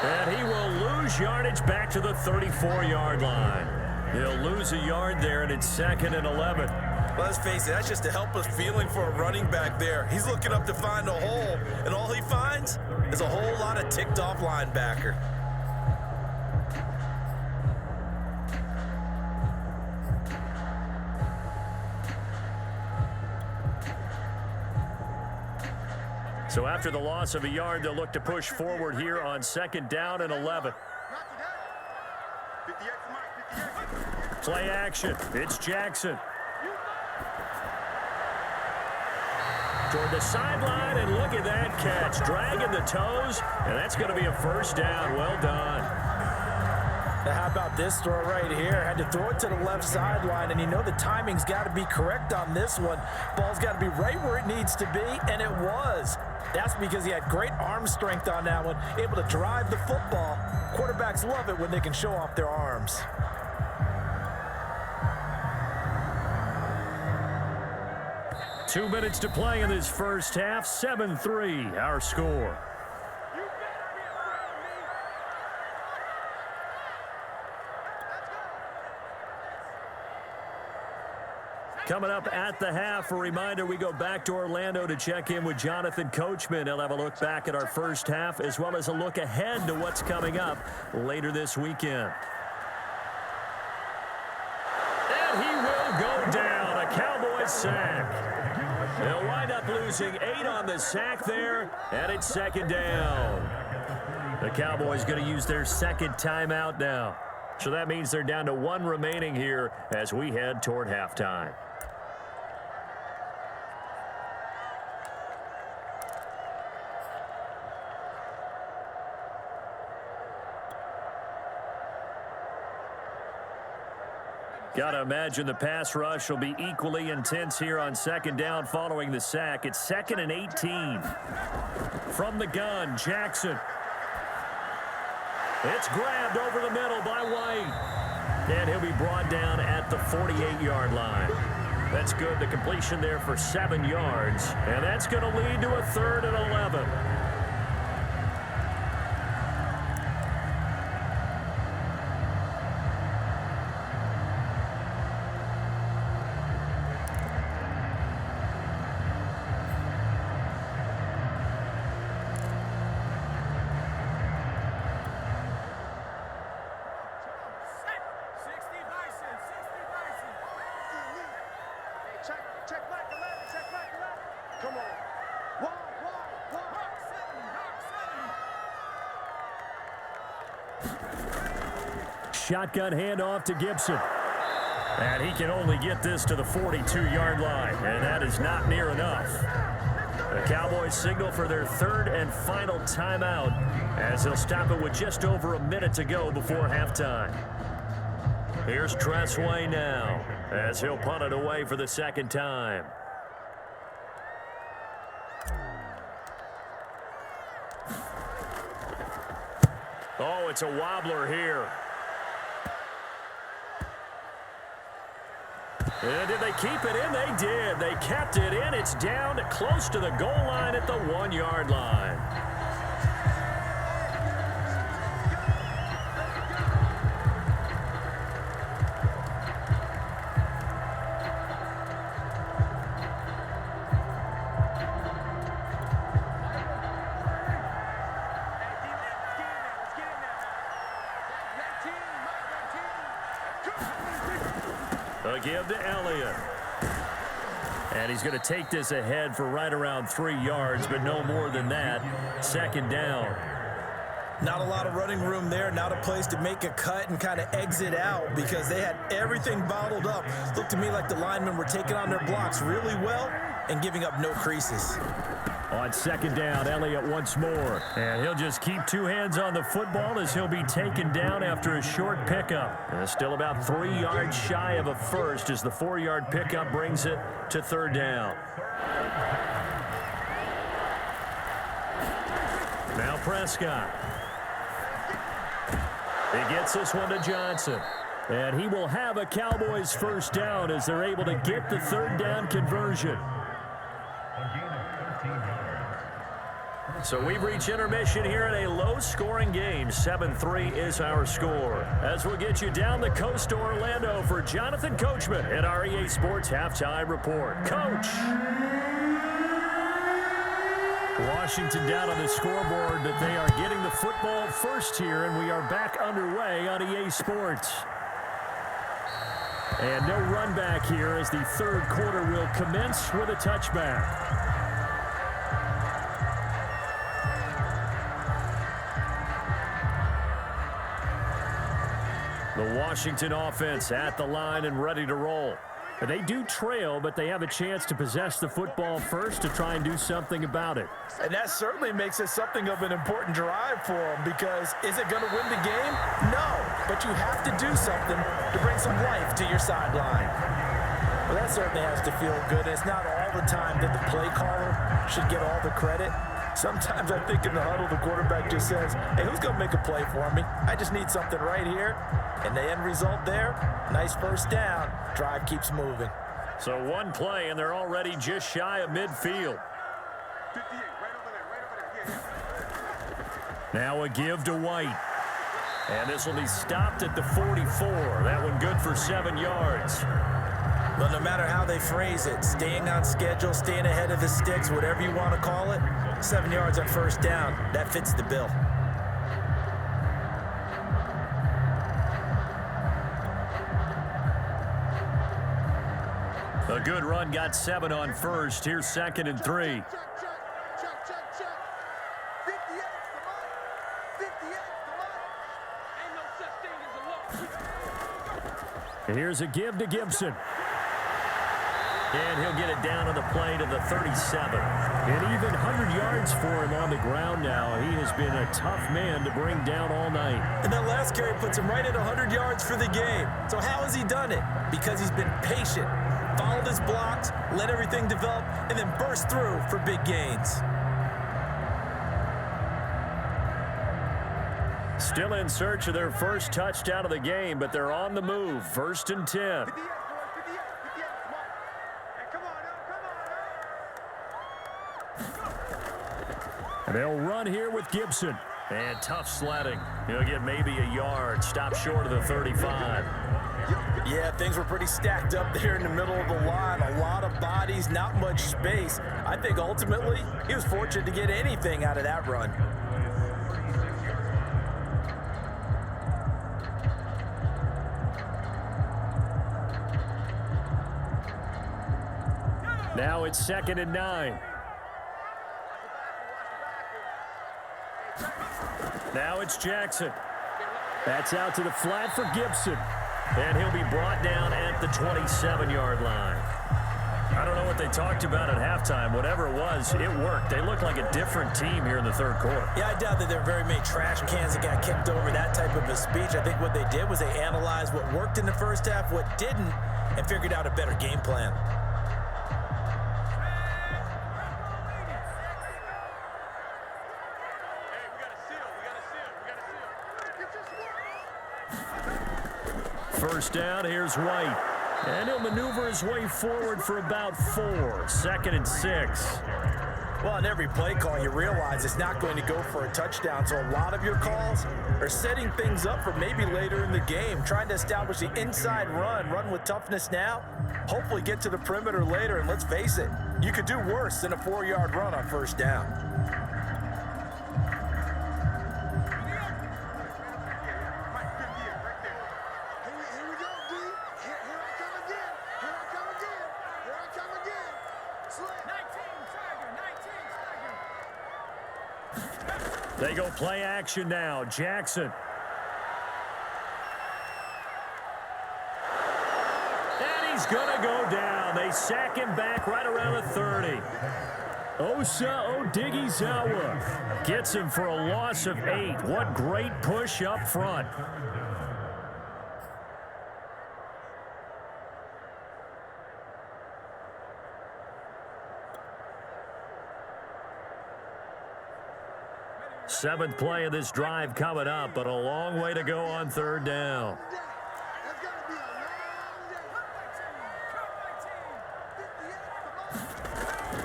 Speaker 1: And he will lose yardage back to the 34-yard line. He'll lose a yard there, and it's 2nd and 11.
Speaker 2: Let's face it, that's just a helpless feeling for a running back there. He's looking up to find a hole, and all he finds is a whole lot of ticked-off linebacker.
Speaker 1: So after the loss of a yard, they'll look to push forward here on 2nd down and 11. Play action. It's Jackson. Toward the sideline, and look at that catch. Dragging the toes, and that's going to be a first down. Well done.
Speaker 2: Now how about this throw right here? Had to throw it to the left sideline, and you know the timing's got to be correct on this one. Ball's got to be right where it needs to be, and it was. That's because he had great arm strength on that one, able to drive the football. Quarterbacks love it when they can show off their arms.
Speaker 1: Two minutes to play in this first half. 7-3, our score. Coming up at the half, a reminder, we go back to Orlando to check in with Jonathan Coachman. He'll have a look back at our first half as well as a look ahead to what's coming up later this weekend. And he will go down. A Cowboys sack. They'll wind up losing 8 on the sack there, and it's 2nd down. The Cowboys going to use their 2nd timeout now. So that means they're down to 1 remaining here as we head toward halftime. Got to imagine the pass rush will be equally intense here on 2nd down following the sack. It's 2nd and 18. From the gun, Jackson. It's grabbed over the middle by White. And he'll be brought down at the 48-yard line. That's good. The completion there for 7 yards. And that's going to lead to a 3rd and 11. Shotgun handoff to Gibson. And he can only get this to the 42-yard line, and that is not near enough. The Cowboys signal for their 3rd and final timeout as they'll stop it with just over a minute to go before halftime. Here's Tressway now as he'll punt it away for the 2nd time. Oh, it's a wobbler here. Did they keep it in? They did. They kept it in. It's down close to the goal line at the 1-yard line. A give to Elliott. And he's going to take this ahead for right around 3 yards, but no more than that. 2nd down.
Speaker 2: Not a lot of running room there, not a place to make a cut and kind of exit out because they had everything bottled up. Looked to me like the linemen were taking on their blocks really well and giving up no creases.
Speaker 1: On 2nd down, Elliott once more. And he'll just keep 2 hands on the football as he'll be taken down after a short pickup. And still about 3 yards shy of a first as the 4-yard pickup brings it to 3rd down. Now Prescott. He gets this one to Johnson. And he will have a Cowboys 1st down as they're able to get the 3rd down conversion. So we've reached intermission here in a low-scoring game. 7-3 is our score. As we'll get you down the coast to Orlando for Jonathan Coachman at our EA Sports Halftime Report. Coach! Washington down on the scoreboard, but they are getting the football first here, and we are back underway on EA Sports. And no run back here as the 3rd quarter will commence with a touchback. The Washington offense at the line and ready to roll. They do trail, but they have a chance to possess the football first to try and do something about it.
Speaker 2: And that certainly makes it something of an important drive for them because is it going to win the game? No, but you have to do something to bring some life to your sideline. Well, that certainly has to feel good. It's not all the time that the play caller should get all the credit. Sometimes I think in the huddle, the quarterback just says, hey, who's going to make a play for me? I just need something right here. And the end result there, nice 1st down. Drive keeps moving.
Speaker 1: So 1 play, and they're already just shy of midfield.
Speaker 3: 58, right over there, yeah.
Speaker 1: Now a give to White. And this will be stopped at the 44. That one good for 7 yards.
Speaker 2: Well, no matter how they phrase it, staying on schedule, staying ahead of the sticks, whatever you want to call it, 7 yards on 1st down, that fits the bill.
Speaker 1: A good run got 7 on 1st. Here's 2nd and 3.
Speaker 3: Check. 58, come on. 58, come on. Ain't no such thing as a loss.
Speaker 1: Here's a give to Gibson. And he'll get it down on the play to the 37. And even 100 yards for him on the ground now. He has been a tough man to bring down all night.
Speaker 2: And that last carry puts him right at 100 yards for the game. So how has he done it? Because he's been patient, followed his blocks, let everything develop, and then burst through for big gains.
Speaker 1: Still in search of their first touchdown of the game, but they're on the move. 1st and 10.
Speaker 3: 58, come on. Hey, come on,
Speaker 1: And they'll run here with Gibson. And tough sledding. He'll get maybe a yard. Stop short of the 35.
Speaker 2: Yeah, things were pretty stacked up there in the middle of the line. A lot of bodies, not much space. I think ultimately he was fortunate to get anything out of that run.
Speaker 1: Now it's 2nd and 9. Now it's Jackson. That's out to the flat for Gibson. And he'll be brought down at the 27-yard line. I don't know what they talked about at halftime. Whatever it was, it worked. They look like a different team here in the 3rd quarter.
Speaker 2: Yeah, I doubt that there are very many trash cans that got kicked over, that type of a speech. I think what they did was they analyzed what worked in the first half, what didn't, and figured out a better game plan.
Speaker 1: First down, here's White. And he'll maneuver his way forward for about 4. 2nd and 6.
Speaker 2: Well, on every play call, you realize it's not going to go for a touchdown, so a lot of your calls are setting things up for maybe later in the game, trying to establish the inside run with toughness now, hopefully get to the perimeter later, and let's face it, you could do worse than a 4-yard run on first down.
Speaker 1: They go play action now. Jackson. And he's going to go down. They sack him back right around the 30. Osa Odighizuwa gets him for a loss of 8. What great push up front. Seventh play of this drive coming up, but a long way to go on 3rd down.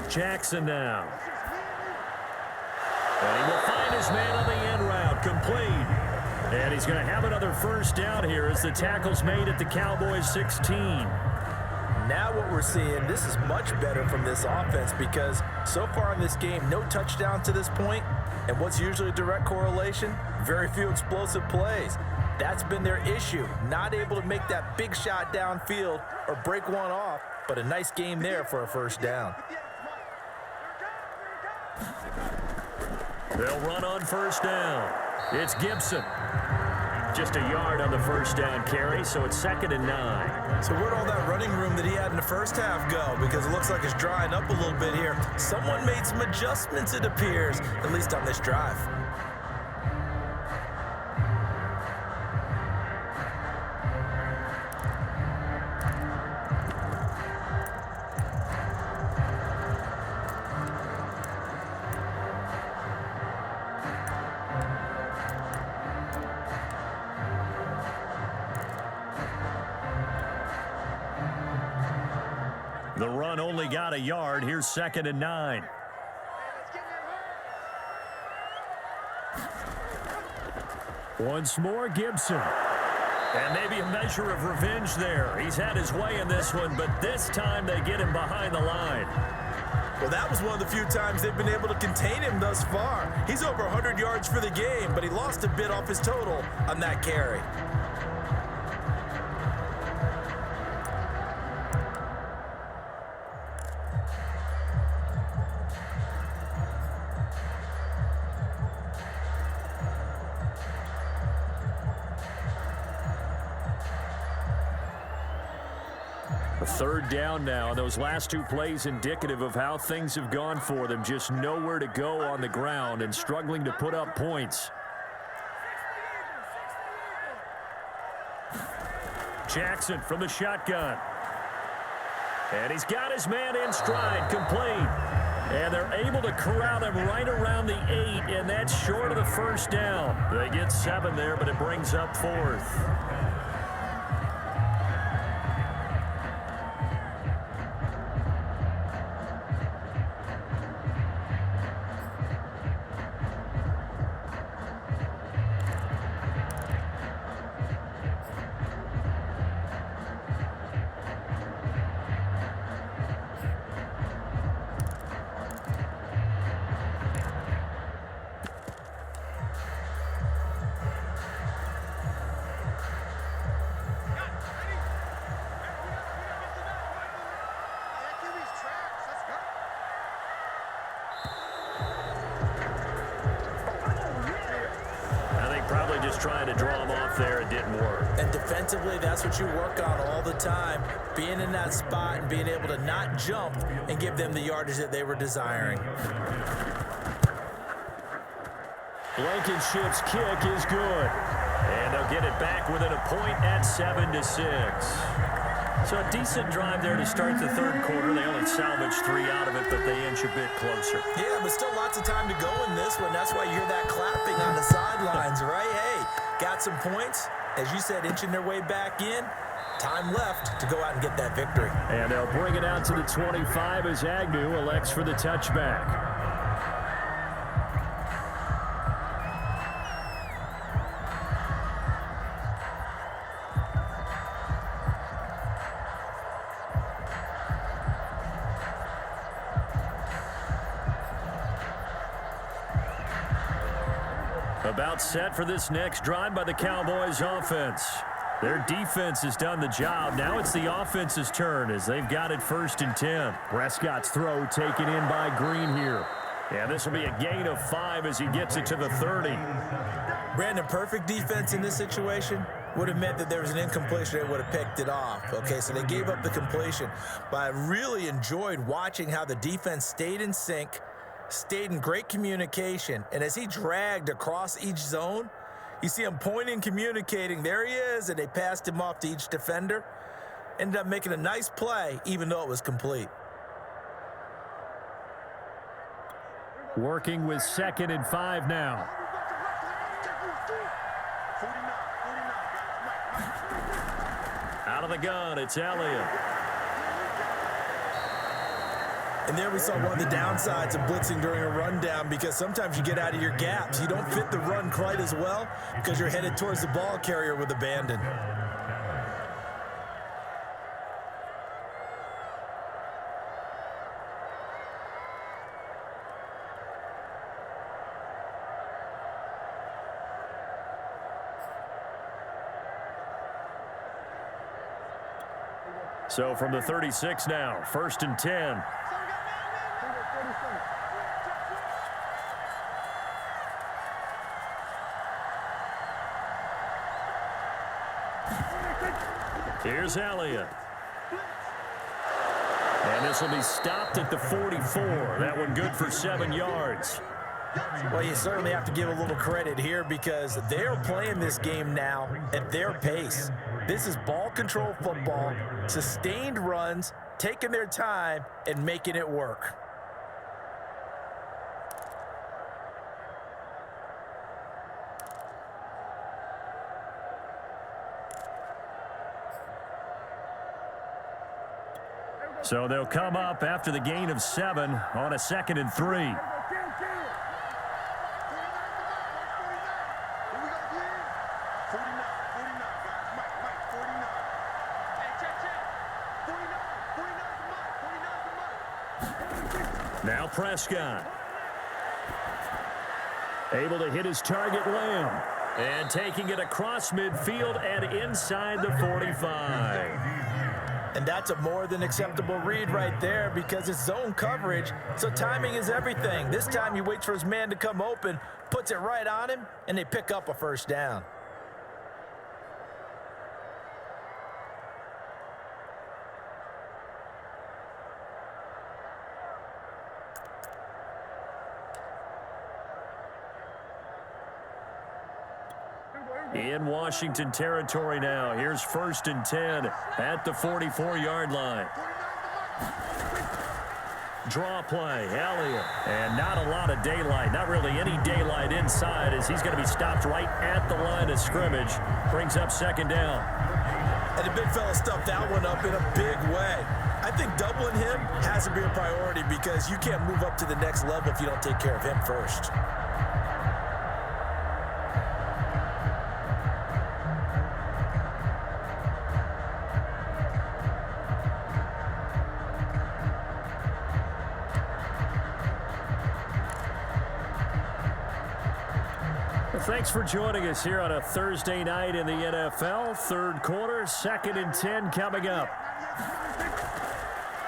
Speaker 1: Jackson now. And he will find his man on the end route, complete. And he's going to have another first down here as the tackle's made at the Cowboys 16.
Speaker 2: Now what we're seeing, this is much better from this offense because so far in this game, no touchdown to this point. And what's usually a direct correlation? Very few explosive plays. That's been their issue. Not able to make that big shot downfield or break one off, but a nice game there for a first down.
Speaker 1: They'll run on first down. It's Gibson. Just a yard on the first down carry, so it's 2nd and 9.
Speaker 2: So where'd all that running room that he had in the first half go? Because it looks like it's drying up a little bit here. Someone made some adjustments, it appears, at least on this drive.
Speaker 1: The run only got a yard. Here's 2nd and 9. Once more, Gibson. And maybe a measure of revenge there. He's had his way in this one, but this time they get him behind the line.
Speaker 2: Well, that was one of the few times they've been able to contain him thus far. He's over 100 yards for the game, but he lost a bit off his total on that carry.
Speaker 1: A 3rd down now, and those last 2 plays indicative of how things have gone for them. Just nowhere to go on the ground and struggling to put up points. Jackson from the shotgun. And he's got his man in stride, complete. And they're able to corral him right around the 8, and that's short of the first down. They get 7 there, but it brings up 4th. Probably just trying to draw him off there. It didn't work.
Speaker 2: And defensively, that's what you work on all the time. Being in that spot and being able to not jump and give them the yardage that they were desiring.
Speaker 1: Blankenship's kick is good. And they'll get it back within a point at 7-6. So a decent drive there to start the 3rd quarter. They only salvaged 3 out of it, but they inch a bit closer.
Speaker 2: Yeah, but still lots of time to go in this one. That's why you hear that clapping on the sidelines, right? Hey, got some points. As you said, inching their way back in. time left to go out and get that victory.
Speaker 1: And they'll bring it out to the 25 as Agnew elects for the touchback. About set for this next drive by the Cowboys offense. Their defense has done the job. Now it's the offense's turn as they've got it 1st and 10. Prescott's throw taken in by Green here. And this will be a gain of 5 as he gets it to the 30.
Speaker 2: Brandon, perfect defense in this situation would have meant that there was an incompletion. They would have picked it off. Okay, so they gave up the completion. But I really enjoyed watching how the defense stayed in sync, stayed in great communication, and as he dragged across each zone, you see him pointing, communicating, there he is, and they passed him off to each defender. Ended up making a nice play, even though it was complete.
Speaker 1: Working with 2nd and 5 now. Out of the gun, it's Elliott.
Speaker 2: And there we saw one of the downsides of blitzing during a rundown, because sometimes you get out of your gaps. You don't fit the run quite as well because you're headed towards the ball carrier with abandon.
Speaker 1: So from the 36 now, 1st and 10. Here's Elliott. And this will be stopped at the 44. That one good for 7 yards.
Speaker 2: Well, you certainly have to give a little credit here because they're playing this game now at their pace. This is ball control football, sustained runs, taking their time and making it work.
Speaker 1: So they'll come up after the gain of 7 on a 2nd and 3. Now Prescott. Able to hit his target, Lamb. And taking it across midfield and inside the 45.
Speaker 2: And that's a more than acceptable read right there because it's zone coverage, so timing is everything. This time he waits for his man to come open, puts it right on him, and they pick up a 1st down.
Speaker 1: In Washington territory now. Here's 1st and 10 at the 44-yard line. Draw play, Elliott. And not a lot of daylight, not really any daylight inside as he's going to be stopped right at the line of scrimmage. Brings up 2nd down.
Speaker 2: And the big fella stuffed that one up in a big way. I think doubling him has to be a priority because you can't move up to the next level if you don't take care of him first.
Speaker 1: Thanks for joining us here on a Thursday night in the NFL. 3rd quarter, 2nd and 10 coming up.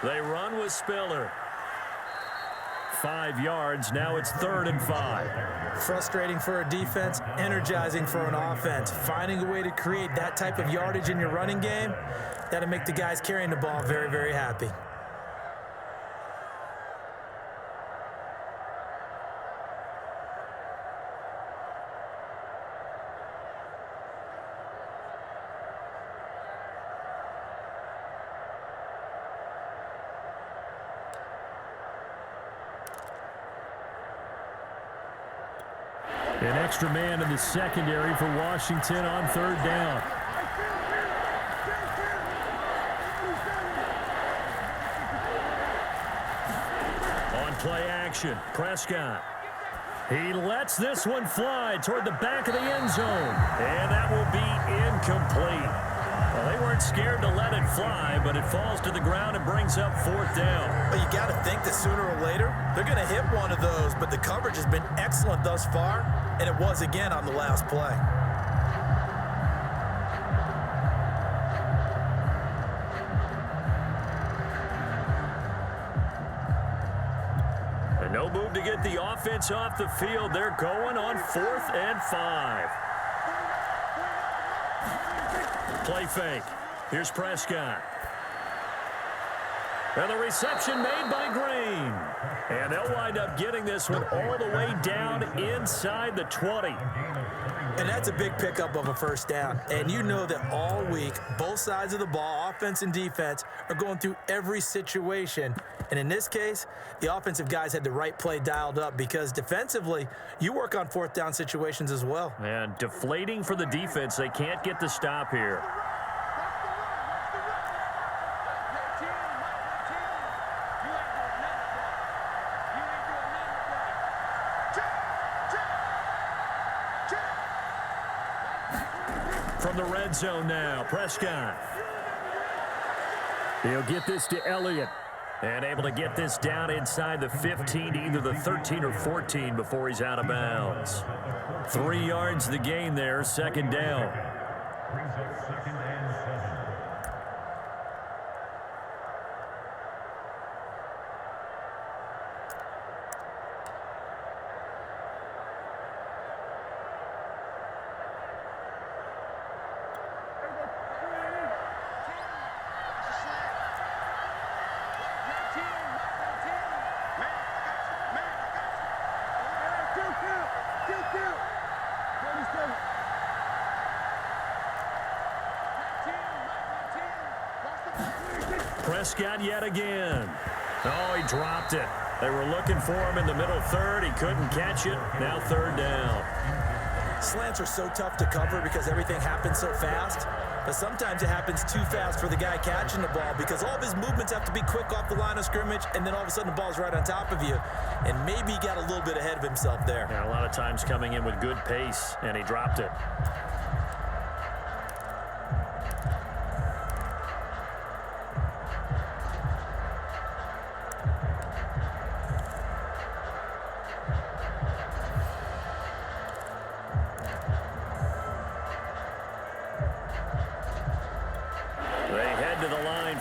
Speaker 1: They run with Spiller. 5 yards. Now it's 3rd and 5.
Speaker 2: Frustrating for a defense, energizing for an offense. Finding a way to create that type of yardage in your running game, that'll make the guys carrying the ball very, very happy.
Speaker 1: An extra man in the secondary for Washington on 3rd down. action. Prescott. He lets this one fly toward the back of the end zone. And that will be incomplete. Well, they weren't scared to let it fly, but it falls to the ground and brings up 4th down.
Speaker 2: Well, you got to think that sooner or later, they're going to hit one of those, but the coverage has been excellent thus far, and it was again on the last play.
Speaker 1: And no move to get the offense off the field. They're going on 4th and 5. Play fake. Here's Prescott. And the reception made by Green. And they'll wind up getting this one all the way down inside the 20.
Speaker 2: And that's a big pickup of a 1st down. And you know that all week, both sides of the ball, offense and defense, are going through every situation. And in this case, the offensive guys had the right play dialed up because defensively, you work on 4th down situations as well.
Speaker 1: And deflating for the defense. They can't get the stop here. From the red zone now, Prescott. He'll get this to Elliott. And able to get this down inside the 15, either the 13 or 14 before he's out of bounds. 3 yards the gain there, 2nd down.
Speaker 4: Brings up 2nd and 7.
Speaker 1: Prescott yet again. Oh, he dropped it. They were looking for him in the middle 3rd. He couldn't catch it. Now 3rd down.
Speaker 2: Slants are so tough to cover because everything happens so fast. But sometimes it happens too fast for the guy catching the ball because all of his movements have to be quick off the line of scrimmage, and then all of a sudden the ball's right on top of you. And maybe he got a little bit ahead of himself there.
Speaker 1: Yeah, a lot of times coming in with good pace, and he dropped it.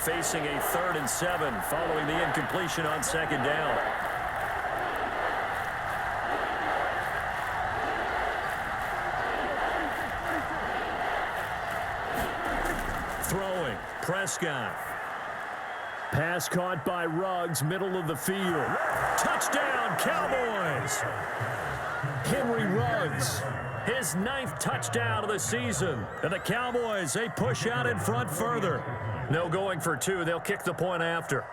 Speaker 1: Facing a 3rd and 7 following the incompletion on 2nd down. Throwing, Prescott. Pass caught by Ruggs, middle of the field. Touchdown, Cowboys! Henry Ruggs, his 9th touchdown of the season. And the Cowboys, they push out in front further. No going for 2. They'll kick the point after.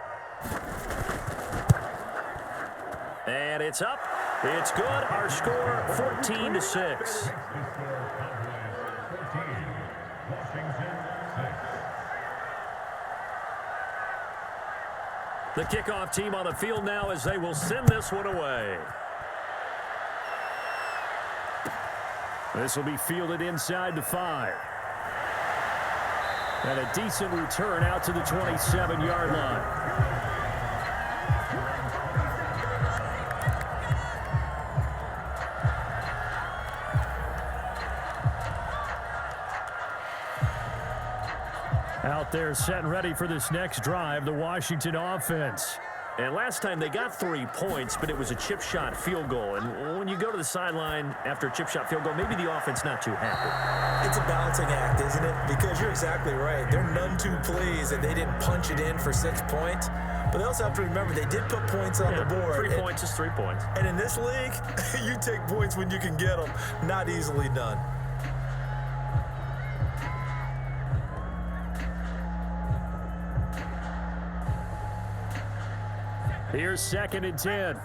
Speaker 1: And it's up. It's good. Our score, 14-6. The kickoff team on the field now as they will send this one away. This will be fielded inside the 5. And a decent return out to the 27-yard line. Out there set and ready for this next drive, the Washington offense. And last time they got 3 points, but it was a chip shot field goal. And when you go to the sideline after a chip shot field goal, maybe the offense not too happy.
Speaker 2: It's a balancing act, isn't it? Because you're exactly right. They're none too pleased that they didn't punch it in for 6 points. But they also have to remember they did put points on the board.
Speaker 1: 3 points is 3 points.
Speaker 2: And in this league, you take points when you can get them. Not easily done.
Speaker 1: Here's 2nd and 10.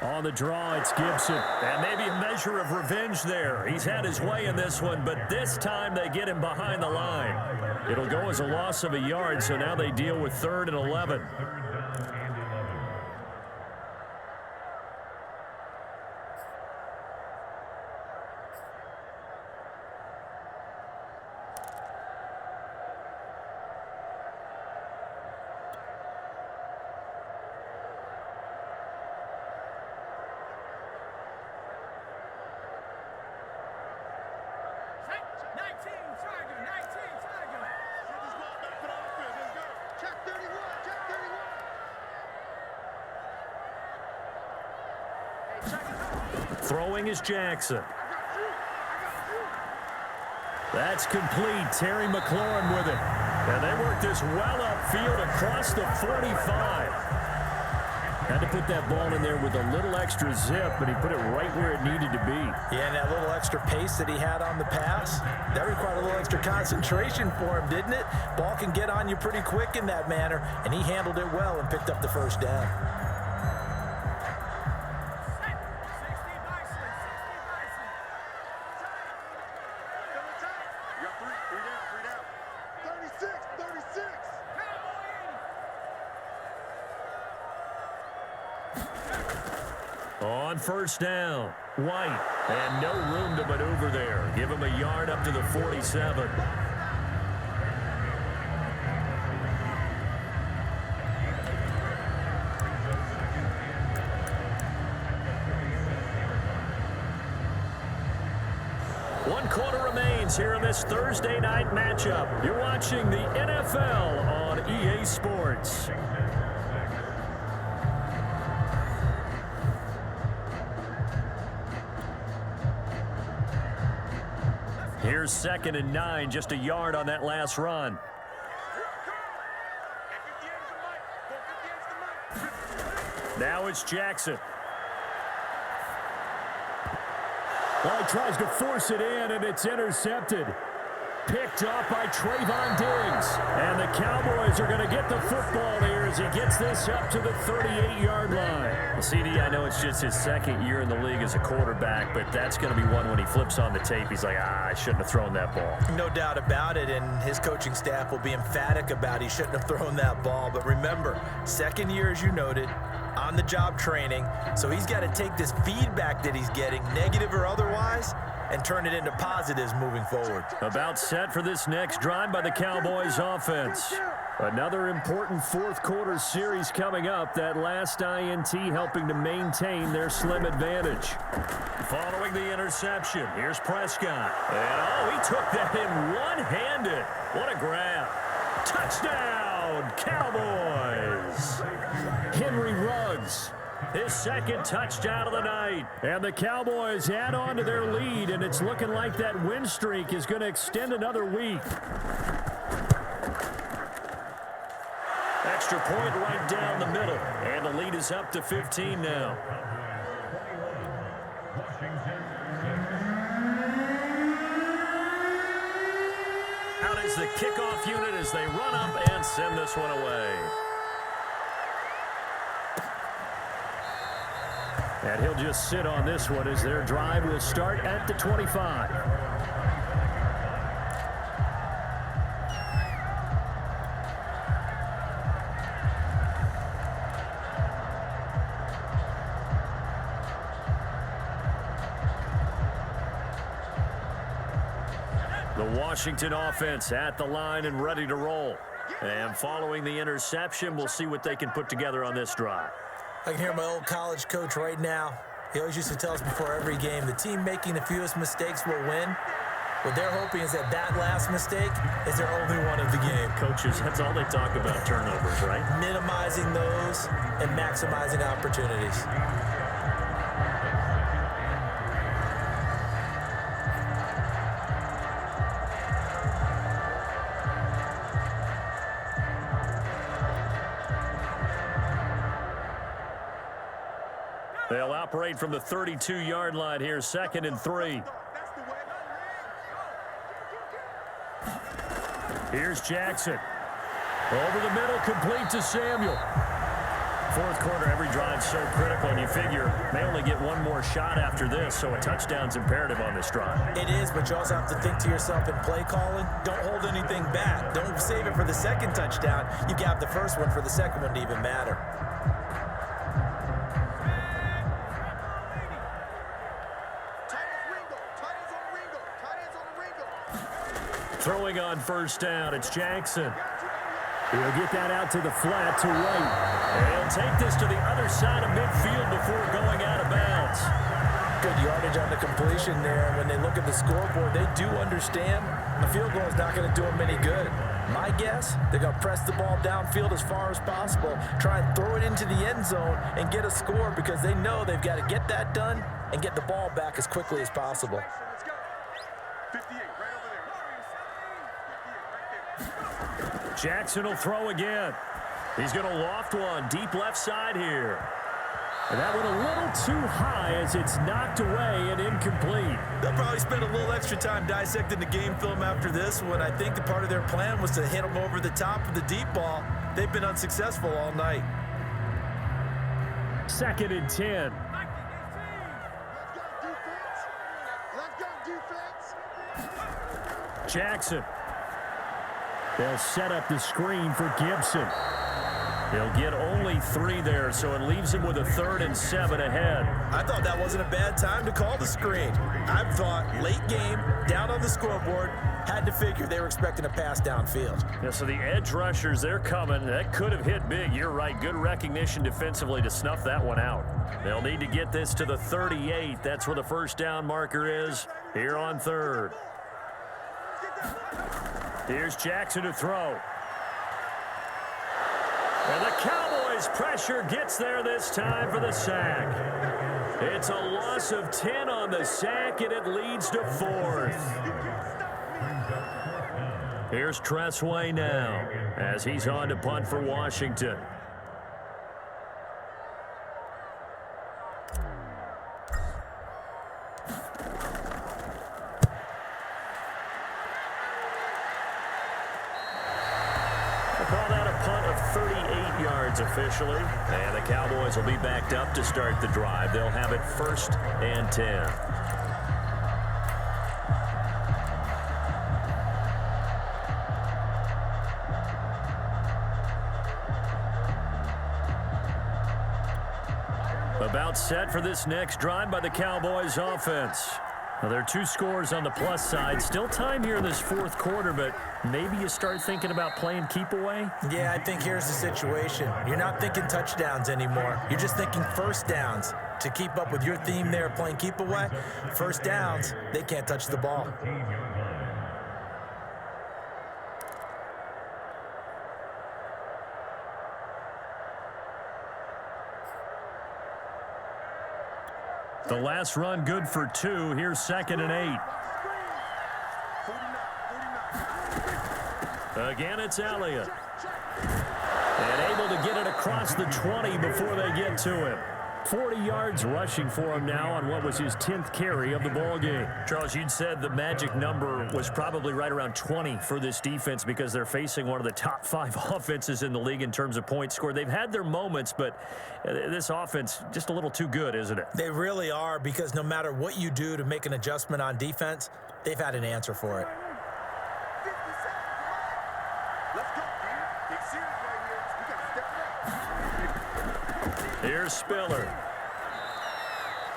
Speaker 1: On the draw, it's Gibson. And maybe a measure pressure of revenge there. He's had his way in this one, but this time they get him behind the line. It'll go as a loss of a yard, so now they deal with 3rd and 11. Throwing is Jackson. That's complete. Terry McLaurin with it. And they work this well upfield across the 45. Had to put that ball in there with a little extra zip, but he put it right where it needed to be.
Speaker 2: Yeah, and that little extra pace that he had on the pass, that required a little extra concentration for him, didn't it? Ball can get on you pretty quick in that manner, and he handled it well and picked up the first down.
Speaker 1: On first down, White, and no room to maneuver there. Give him a yard up to the 47. One quarter remains here in this Thursday night matchup. You're watching the NFL on EA Sports. Here's 2nd and 9, just a yard on that last run. Now it's Jackson. Well, he tries to force it in, and it's intercepted. Picked up by Trayvon Diggs. And the Cowboys are going to get the football here as he gets this up to the 38-yard line. Well, CD, I know it's just his 2nd year in the league as a quarterback, but that's going to be one when he flips on the tape. He's like, I shouldn't have thrown that ball.
Speaker 2: No doubt about it, and his coaching staff will be emphatic about he shouldn't have thrown that ball. But remember, 2nd year, as you noted, on-the-job training, so he's got to take this feedback that he's getting, negative or otherwise, and turn it into positives moving forward.
Speaker 1: About set for this next drive by the Cowboys offense. Another important 4th quarter series coming up. That last INT helping to maintain their slim advantage. Following the interception, here's Prescott. And he took that in one-handed. What a grab. Touchdown, Cowboys. Henry Ruggs. His 2nd touchdown of the night. And the Cowboys add on to their lead, and it's looking like that win streak is going to extend another week. Extra point right down the middle, and the lead is up to 15 now. Out is the kickoff unit as they run up and send this one away. And he'll just sit on this one as their drive will start at the 25. The Washington offense at the line and ready to roll. And following the interception, we'll see what they can put together on this drive.
Speaker 2: I can hear my old college coach right now. He always used to tell us before every game, the team making the fewest mistakes will win. What they're hoping is that last mistake is their only one of the game.
Speaker 1: Coaches, that's all they talk about, turnovers, right?
Speaker 2: Minimizing those and maximizing opportunities.
Speaker 1: They'll operate from the 32-yard line here, 2nd and 3. Here's Jackson. Over the middle, complete to Samuel. Fourth quarter, every drive's so critical, and you figure they only get one more shot after this, so a touchdown's imperative on this drive.
Speaker 2: It is, but you also have to think to yourself in play calling, don't hold anything back. Don't save it for the second touchdown. You got the first one for the second one to even matter.
Speaker 1: Throwing on first down, it's Jackson. He'll get that out to the flat to right. He'll take this to the other side of midfield before going out of bounds.
Speaker 2: Good yardage on the completion there. When they look at the scoreboard, they do understand a field goal is not going to do them any good. My guess, they're going to press the ball downfield as far as possible, try and throw it into the end zone and get a score because they know they've got to get that done and get the ball back as quickly as possible.
Speaker 3: Let's go. 58, right over there. 58, right there.
Speaker 1: Jackson will throw again. He's going to loft one deep left side here. And that went a little too high as it's knocked away and incomplete.
Speaker 2: They'll probably spend a little extra time dissecting the game film after this one. I think the part of their plan was to hit them over the top of the deep ball. They've been unsuccessful all night.
Speaker 1: 2nd and 10.
Speaker 3: Let's go, defense.
Speaker 1: Jackson. They'll set up the screen for Gibson. He'll get only 3 there, so it leaves him with a 3rd and 7 ahead.
Speaker 2: I thought that wasn't a bad time to call the screen. I thought late game, down on the scoreboard, had to figure they were expecting a pass downfield.
Speaker 1: Yeah, so the edge rushers, they're coming. That could have hit big. You're right. Good recognition defensively to snuff that one out. They'll need to get this to the 38. That's where the first down marker is here on 3rd. Here's Jackson to throw. And the Cowboys' pressure gets there this time for the sack. It's a loss of 10 on the sack, and it leads to 4th. Here's Tressway now as he's on to punt for Washington. Call that a punt of 38 yards officially. And the Cowboys will be backed up to start the drive. They'll have it 1st and 10. About set for this next drive by the Cowboys offense. Now, there are 2 scores on the plus side. Still time here in this 4th quarter, but maybe you start thinking about playing keep away?
Speaker 2: Yeah, I think here's the situation. You're not thinking touchdowns anymore. You're just thinking first downs. To keep up with your theme there, playing keep away, first downs, they can't touch the ball.
Speaker 1: The last run good for 2. Here's 2nd and 8. Again, it's Elliott. And able to get it across the 20 before they get to him. 40 yards rushing for him now on what was his 10th carry of the ball game. Charles, you'd said the magic number was probably right around 20 for this defense because they're facing one of the top 5 offenses in the league in terms of points scored. They've had their moments, but this offense just a little too good, isn't it?
Speaker 2: They really are, because no matter what you do to make an adjustment on defense, they've had an answer for it.
Speaker 3: 50 seconds. Let's go, man. Big series right here. We got to step it up.
Speaker 1: Here's Spiller.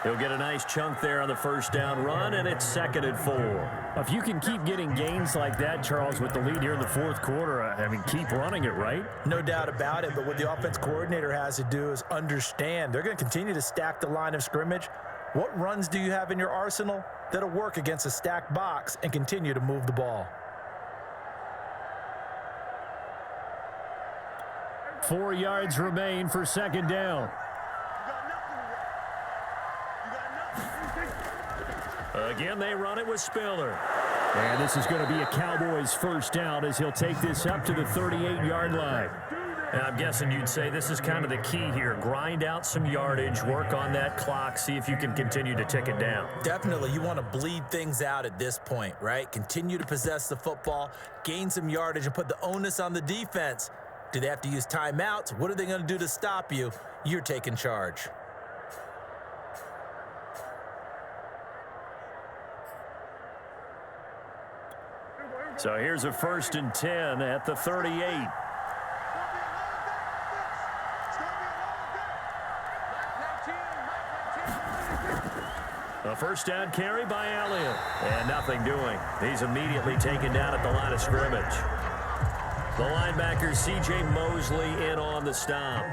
Speaker 1: He'll get a nice chunk there on the first down run, and it's 2nd and 4. If you can keep getting gains like that, Charles, with the lead here in the 4th quarter, I mean, keep running it, right?
Speaker 2: No doubt about it, but what the offense coordinator has to do is understand they're going to continue to stack the line of scrimmage. What runs do you have in your arsenal that'll work against a stacked box and continue to move the ball?
Speaker 1: 4 yards remain for 2nd down. Again, they run it with Spiller. And this is going to be a Cowboys first down as he'll take this up to the 38-yard line. And I'm guessing you'd say this is kind of the key here. Grind out some yardage, work on that clock, see if you can continue to tick it down.
Speaker 2: Definitely. You want to bleed things out at this point, right? Continue to possess the football, gain some yardage, and put the onus on the defense. Do they have to use timeouts? What are they going to do to stop you? you're taking charge.
Speaker 1: So here's a 1st and 10 at the 38. A 1st down carry by Elliott. And nothing doing. He's immediately taken down at the line of scrimmage. The linebacker, C.J. Mosley, in on the stop.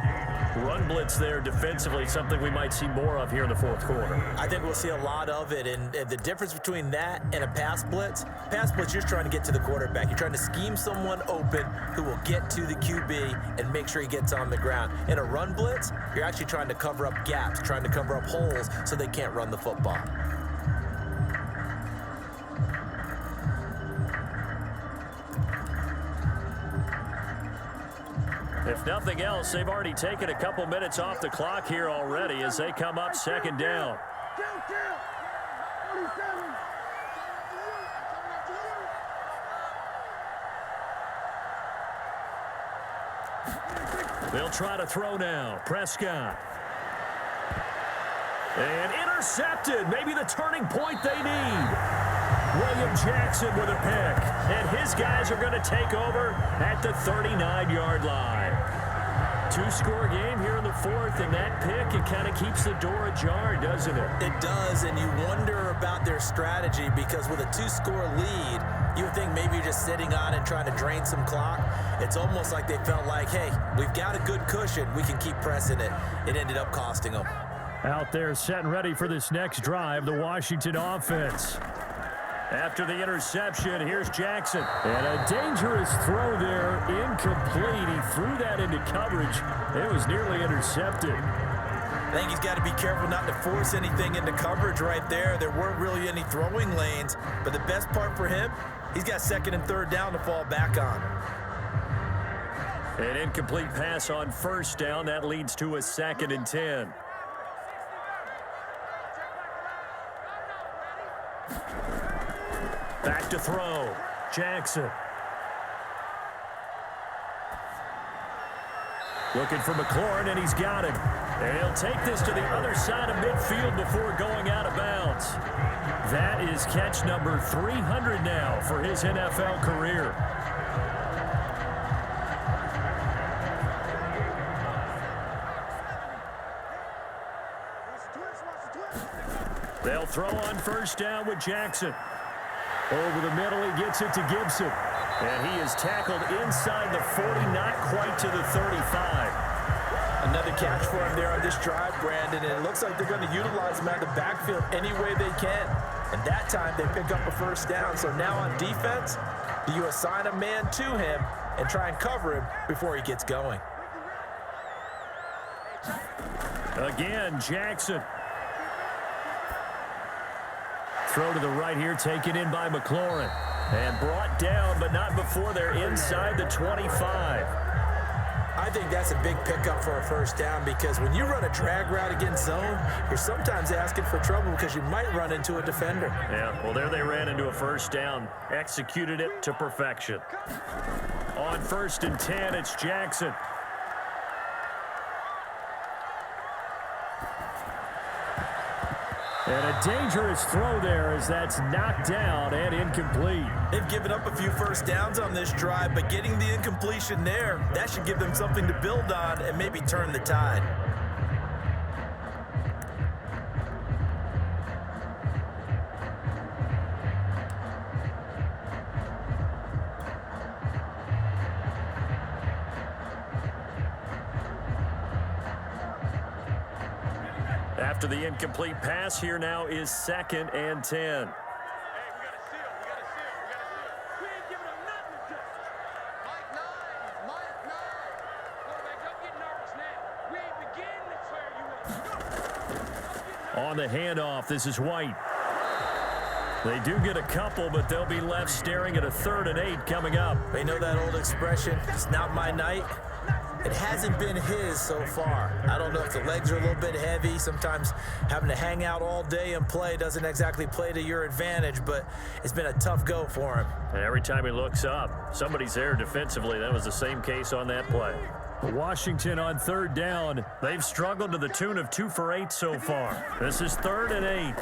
Speaker 1: Run blitz there defensively, something we might see more of here in the 4th quarter.
Speaker 2: I think we'll see a lot of it, and the difference between that and a pass blitz, you're just trying to get to the quarterback. You're trying to scheme someone open who will get to the QB and make sure he gets on the ground. In a run blitz, you're actually trying to cover up gaps, trying to cover up holes so they can't run the football.
Speaker 1: If nothing else, they've already taken a couple minutes off the clock here already as they come up 2nd down. They'll try to throw now. Prescott. And intercepted. Maybe the turning point they need. William Jackson with a pick. And his guys are going to take over at the 39-yard line. 2-score game here in the 4th, and that pick, it kind of keeps the door ajar, doesn't it?
Speaker 2: It does, and you wonder about their strategy because with a 2-score lead, you would think maybe you're just sitting on it trying to drain some clock. It's almost like they felt like, hey, we've got a good cushion. We can keep pressing it. It ended up costing them.
Speaker 1: Out there set and ready for this next drive, the Washington offense. After the interception, here's Jackson. And a dangerous throw there, incomplete. He threw that into coverage. It was nearly intercepted.
Speaker 2: I think he's got to be careful not to force anything into coverage right there. There weren't really any throwing lanes, but the best part for him, he's got 2nd and 3rd down to fall back on.
Speaker 1: An incomplete pass on 1st down. That leads to a 2nd and 10. Back to throw. Jackson. Looking for McLaurin, and he's got him. And he'll take this to the other side of midfield before going out of bounds. That is catch number 300 now for his NFL career. They'll throw on 1st down with Jackson. Over the middle, he gets it to Gibson. And he is tackled inside the 40, not quite to the 35.
Speaker 2: Another catch for him there on this drive, Brandon, and it looks like they're going to utilize him out of the backfield any way they can. And that time, they pick up a 1st down. So now on defense, do you assign a man to him and try and cover him before he gets going?
Speaker 1: Again, Jackson. Throw to the right here, taken in by McLaurin. And brought down, but not before they're inside the 25.
Speaker 2: I think that's a big pickup for a 1st down because when you run a drag route against zone, you're sometimes asking for trouble because you might run into a defender.
Speaker 1: Yeah, well, there they ran into a 1st down. Executed it to perfection. On 1st and 10, it's Jackson. And a dangerous throw there as that's knocked down and incomplete.
Speaker 2: They've given up a few 1st downs on this drive, but getting the incompletion there, that should give them something to build on and maybe turn the tide.
Speaker 1: After the incomplete pass, here now is 2nd and 10.
Speaker 3: Hey, we got a seal. We got a seal. We ain't giving up nothing to Mike 9. Quarterback, don't get nervous now. We ain't beginning to tear you up.
Speaker 1: On the handoff, this is White. They do get a couple, but they'll be left staring at a 3rd and 8 coming up.
Speaker 2: They know that old expression, it's not my night. It hasn't been his so far. I don't know if the legs are a little bit heavy. Sometimes having to hang out all day and play doesn't exactly play to your advantage, but it's been a tough go for him.
Speaker 1: And every time he looks up, somebody's there defensively. That was the same case on that play. Washington on third down. They've struggled to the tune of 2 for 8 so far. This is 3rd and 8.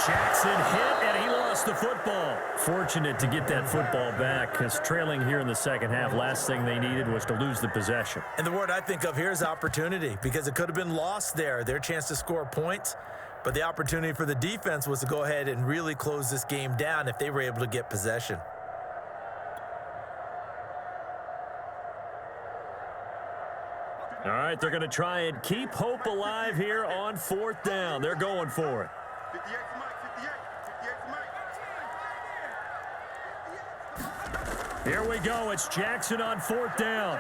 Speaker 1: Jackson hit, and he lost the football. Fortunate to get that football back, because trailing here in the second half, last thing they needed was to lose the possession.
Speaker 2: And the word I think of here is opportunity, because it could have been lost there, their chance to score points. But the opportunity for the defense was to go ahead and really close this game down if they were able to get possession.
Speaker 1: All right, they're going to try and keep hope alive here on 4th down. They're going for it.
Speaker 3: 58 to Mike, 58 to Mike.
Speaker 1: Here we go. It's Jackson on 4th down.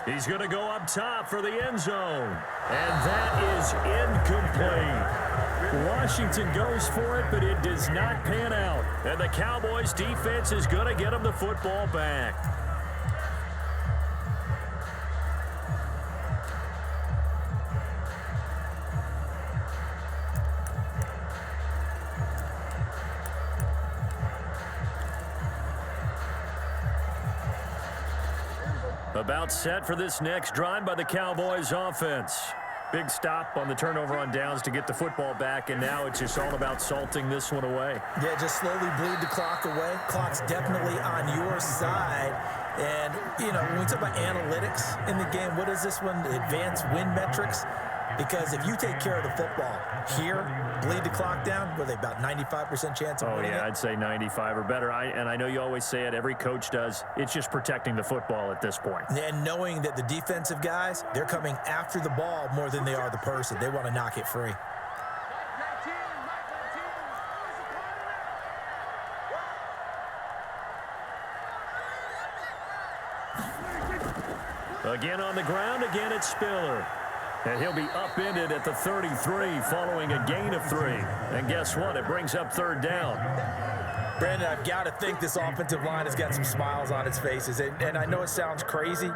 Speaker 1: He's going to go up top for the end zone. And that is incomplete. Washington goes for it, but it does not pan out. And the Cowboys defense is going to get them the football back. About set for this next drive by the Cowboys offense. Big stop on the turnover on downs to get the football back, and now it's just all about salting this one away.
Speaker 2: Yeah, just slowly bleed the clock away. Clock's definitely on your side. And, you know, when we talk about analytics in the game, what is this one? Advanced win metrics? Because if you take care of the football here, bleed the clock down, with about 95% chance of winning it.
Speaker 1: I'd say 95 or better. And I know you always say it, every coach does. It's just protecting the football at this point.
Speaker 2: And knowing that the defensive guys, they're coming after the ball more than they are the person. They want to knock it free.
Speaker 1: Again on the ground, again it's Spiller. And he'll be upended at the 33 following a gain of 3. And guess what? It brings up 3rd down.
Speaker 2: Brandon, I've got to think this offensive line has got some smiles on its faces. And I know it sounds crazy,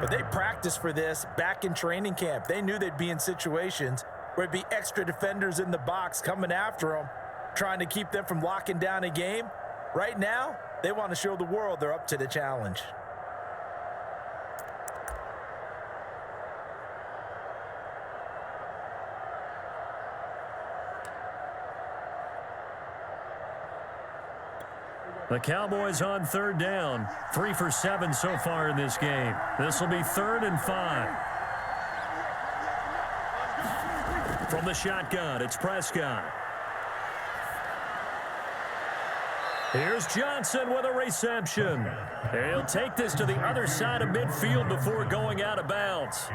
Speaker 2: but they practiced for this back in training camp. They knew they'd be in situations where it'd be extra defenders in the box coming after them, trying to keep them from locking down a game. Right now, they want to show the world they're up to the challenge.
Speaker 1: The Cowboys on 3rd down. 3 for 7 so far in this game. This will be 3rd and 5. From the shotgun, it's Prescott. Here's Johnson with a reception. He'll take this to the other side of midfield before going out of bounds.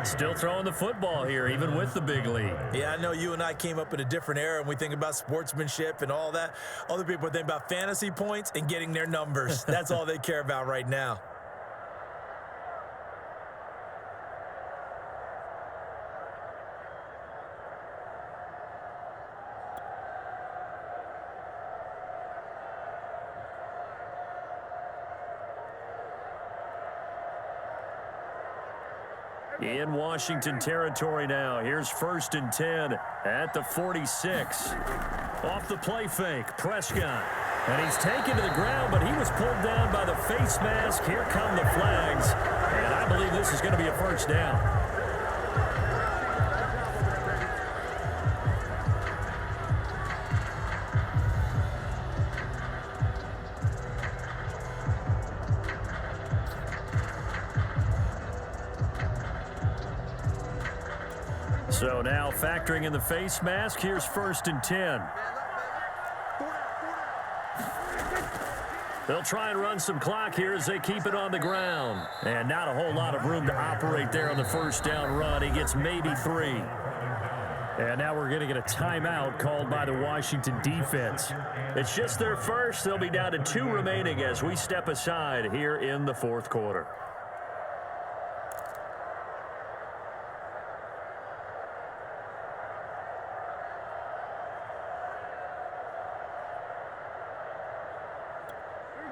Speaker 1: Still throwing the football here, even with the big lead.
Speaker 2: Yeah, I know you and I came up in a different era, and we think about sportsmanship and all that. Other people think about fantasy points and getting their numbers. That's all they care about right now.
Speaker 1: In Washington territory now. Here's 1st and 10 at the 46. Off the play fake, Prescott. And he's taken to the ground, but he was pulled down by the face mask. Here come the flags. And I believe this is going to be a 1st down. So now factoring in the face mask, here's 1st and 10. They'll try and run some clock here as they keep it on the ground. And not a whole lot of room to operate there on the 1st down run. He gets maybe 3. And now we're going to get a timeout called by the Washington defense. It's just their first. They'll be down to 2 remaining as we step aside here in the 4th quarter.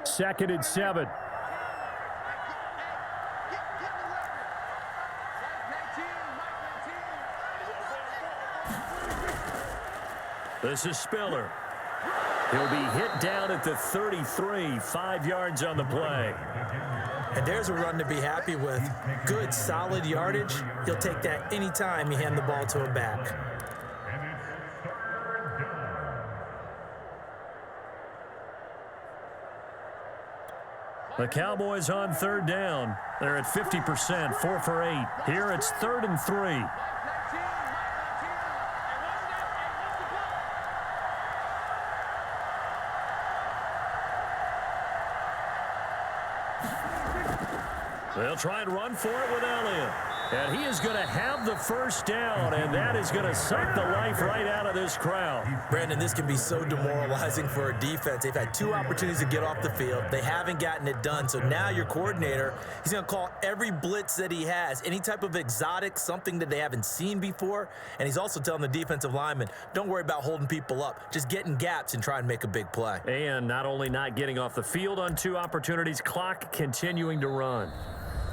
Speaker 1: Second and 7. This is Spiller. He'll be hit down at the 33, 5 yards on the play.
Speaker 2: And there's a run to be happy with. Good, solid yardage. He'll take that anytime you hand the ball to him back.
Speaker 1: The Cowboys on third down. They're at 50%, 4 for 8. Here it's 3rd and 3. They'll try and run for it with Elliott. And he is going to have the first down, and that is going to suck the life right out of this crowd.
Speaker 2: Brandon, this can be so demoralizing for a defense. They've had 2 opportunities to get off the field. They haven't gotten it done. So now your coordinator, he's going to call every blitz that he has, any type of exotic, something that they haven't seen before. And he's also telling the defensive lineman, don't worry about holding people up. Just get in gaps and try and make a big play.
Speaker 1: And not only not getting off the field on 2 opportunities, clock continuing to run.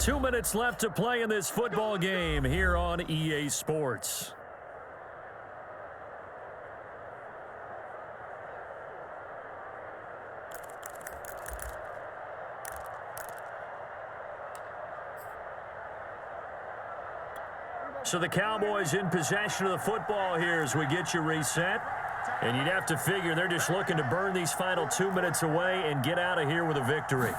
Speaker 1: 2 minutes left to play in this football game here on EA Sports. So the Cowboys in possession of the football here as we get you reset. And you'd have to figure they're just looking to burn these final 2 minutes away and get out of here with a victory.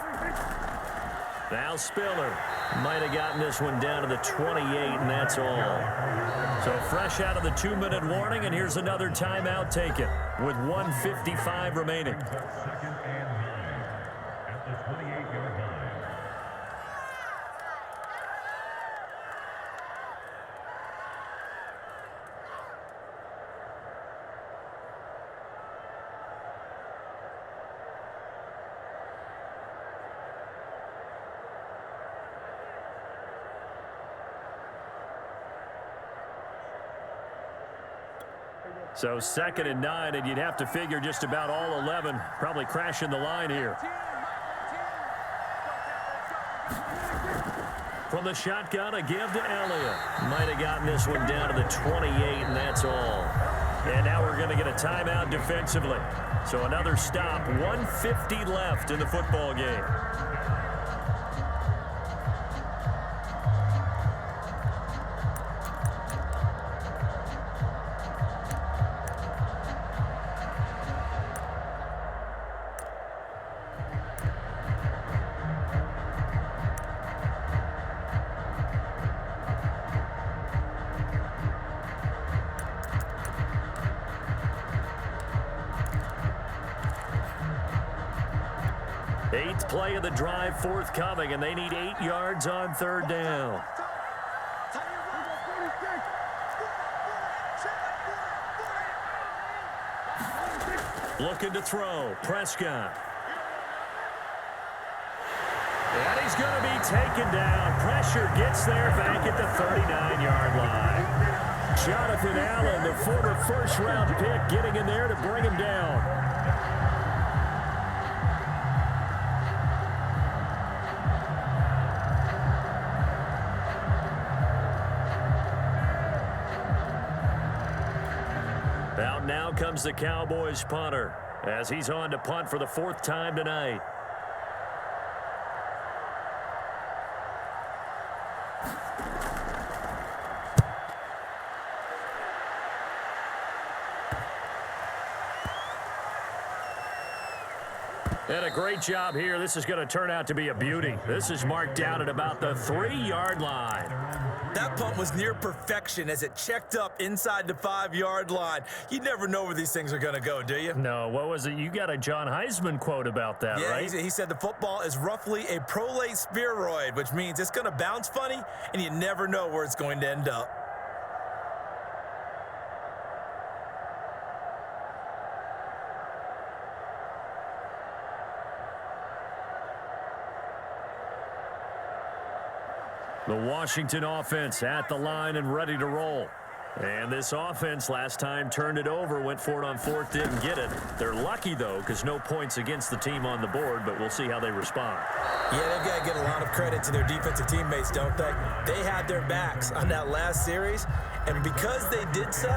Speaker 1: Now Spiller might have gotten this one down to the 28, and that's all. So fresh out of the 2-minute warning, and here's another timeout taken with 1:55 remaining.
Speaker 4: 2nd and 9 at the 28-yard line.
Speaker 1: So 2nd and 9, and you'd have to figure just about all 11 probably crashing the line here. From the shotgun, a give to Elliott. Might have gotten this one down to the 28, and that's all. And now we're going to get a timeout defensively. So another stop, 1:50 left in the football game. Eighth play of the drive forthcoming, and they need 8 yards on 3rd down. Looking to throw. Prescott. And he's going to be taken down. Pressure gets there back at the 39-yard line. Jonathan Allen, the former first-round pick, getting in there to bring him down. Out now comes the Cowboys punter as he's on to punt for the 4th time tonight. And a great job here. This is going to turn out to be a beauty. This is marked down at about the 3-yard line.
Speaker 2: That punt was near perfection as it checked up inside the 5-yard line. You never know where these things are going to go, do you?
Speaker 1: No, what was it? You got a John Heisman quote about that, right?
Speaker 2: Yeah, he said the football is roughly a prolate spheroid, which means it's going to bounce funny, and you never know where it's going to end up.
Speaker 1: The Washington offense at the line and ready to roll. And this offense last time turned it over, went for it on fourth, didn't get it. They're lucky, though, because no points against the team on the board, but we'll see how they respond.
Speaker 2: Yeah, they've got to get a lot of credit to their defensive teammates, don't they? They had their backs on that last series, and because they did so,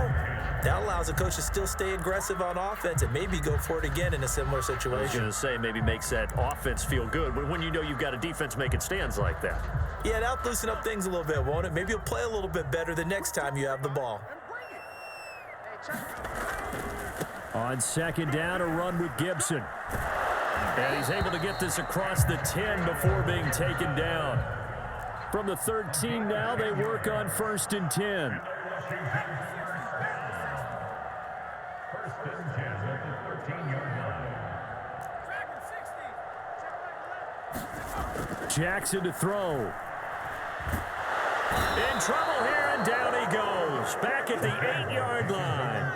Speaker 2: that allows the coach to still stay aggressive on offense and maybe go for it again in a similar situation.
Speaker 1: I was going to say, maybe makes that offense feel good, but when you know you've got a defense making stands like that.
Speaker 2: Yeah, that'll loosen up things a little bit, won't it? Maybe you'll play a little bit better the next time you have the ball.
Speaker 1: On second down, a run with Gibson. And he's able to get this across the 10 before being taken down. From the 13 now, they work on 1st and 10.
Speaker 4: First and 10 at the 13-yard line.
Speaker 1: Jackson to throw. In trouble here, and down he goes. Back at the 8-yard line.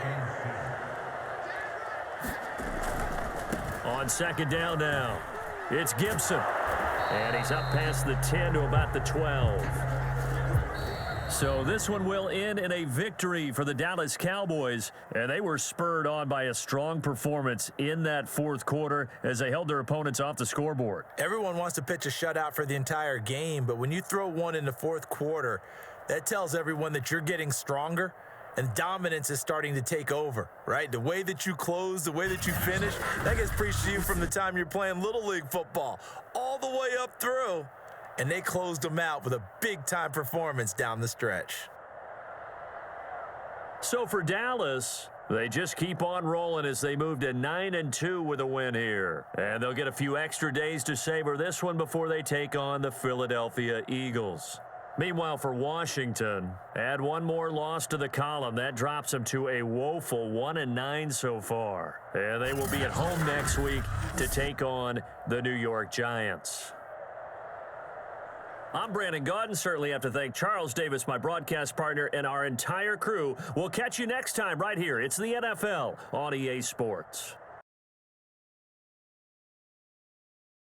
Speaker 1: On second down now, it's Gibson. And he's up past the 10 to about the 12. So this one will end in a victory for the Dallas Cowboys, and they were spurred on by a strong performance in that fourth quarter as they held their opponents off the scoreboard.
Speaker 2: Everyone wants to pitch a shutout for the entire game, but when you throw one in the fourth quarter, that tells everyone that you're getting stronger and dominance is starting to take over, right? The way that you close, the way that you finish, that gets preached to you from the time you're playing Little League football all the way up through. And they closed them out with a big-time performance down the stretch.
Speaker 1: So for Dallas, they just keep on rolling as they move to 9-2 with a win here. And they'll get a few extra days to savor this one before they take on the Philadelphia Eagles. Meanwhile, for Washington, add one more loss to the column. That drops them to a woeful 1-9 so far. And they will be at home next week to take on the New York Giants. I'm Brandon Gaudin. Certainly have to thank Charles Davis, my broadcast partner, and our entire crew. We'll catch you next time right here. It's the NFL on EA Sports.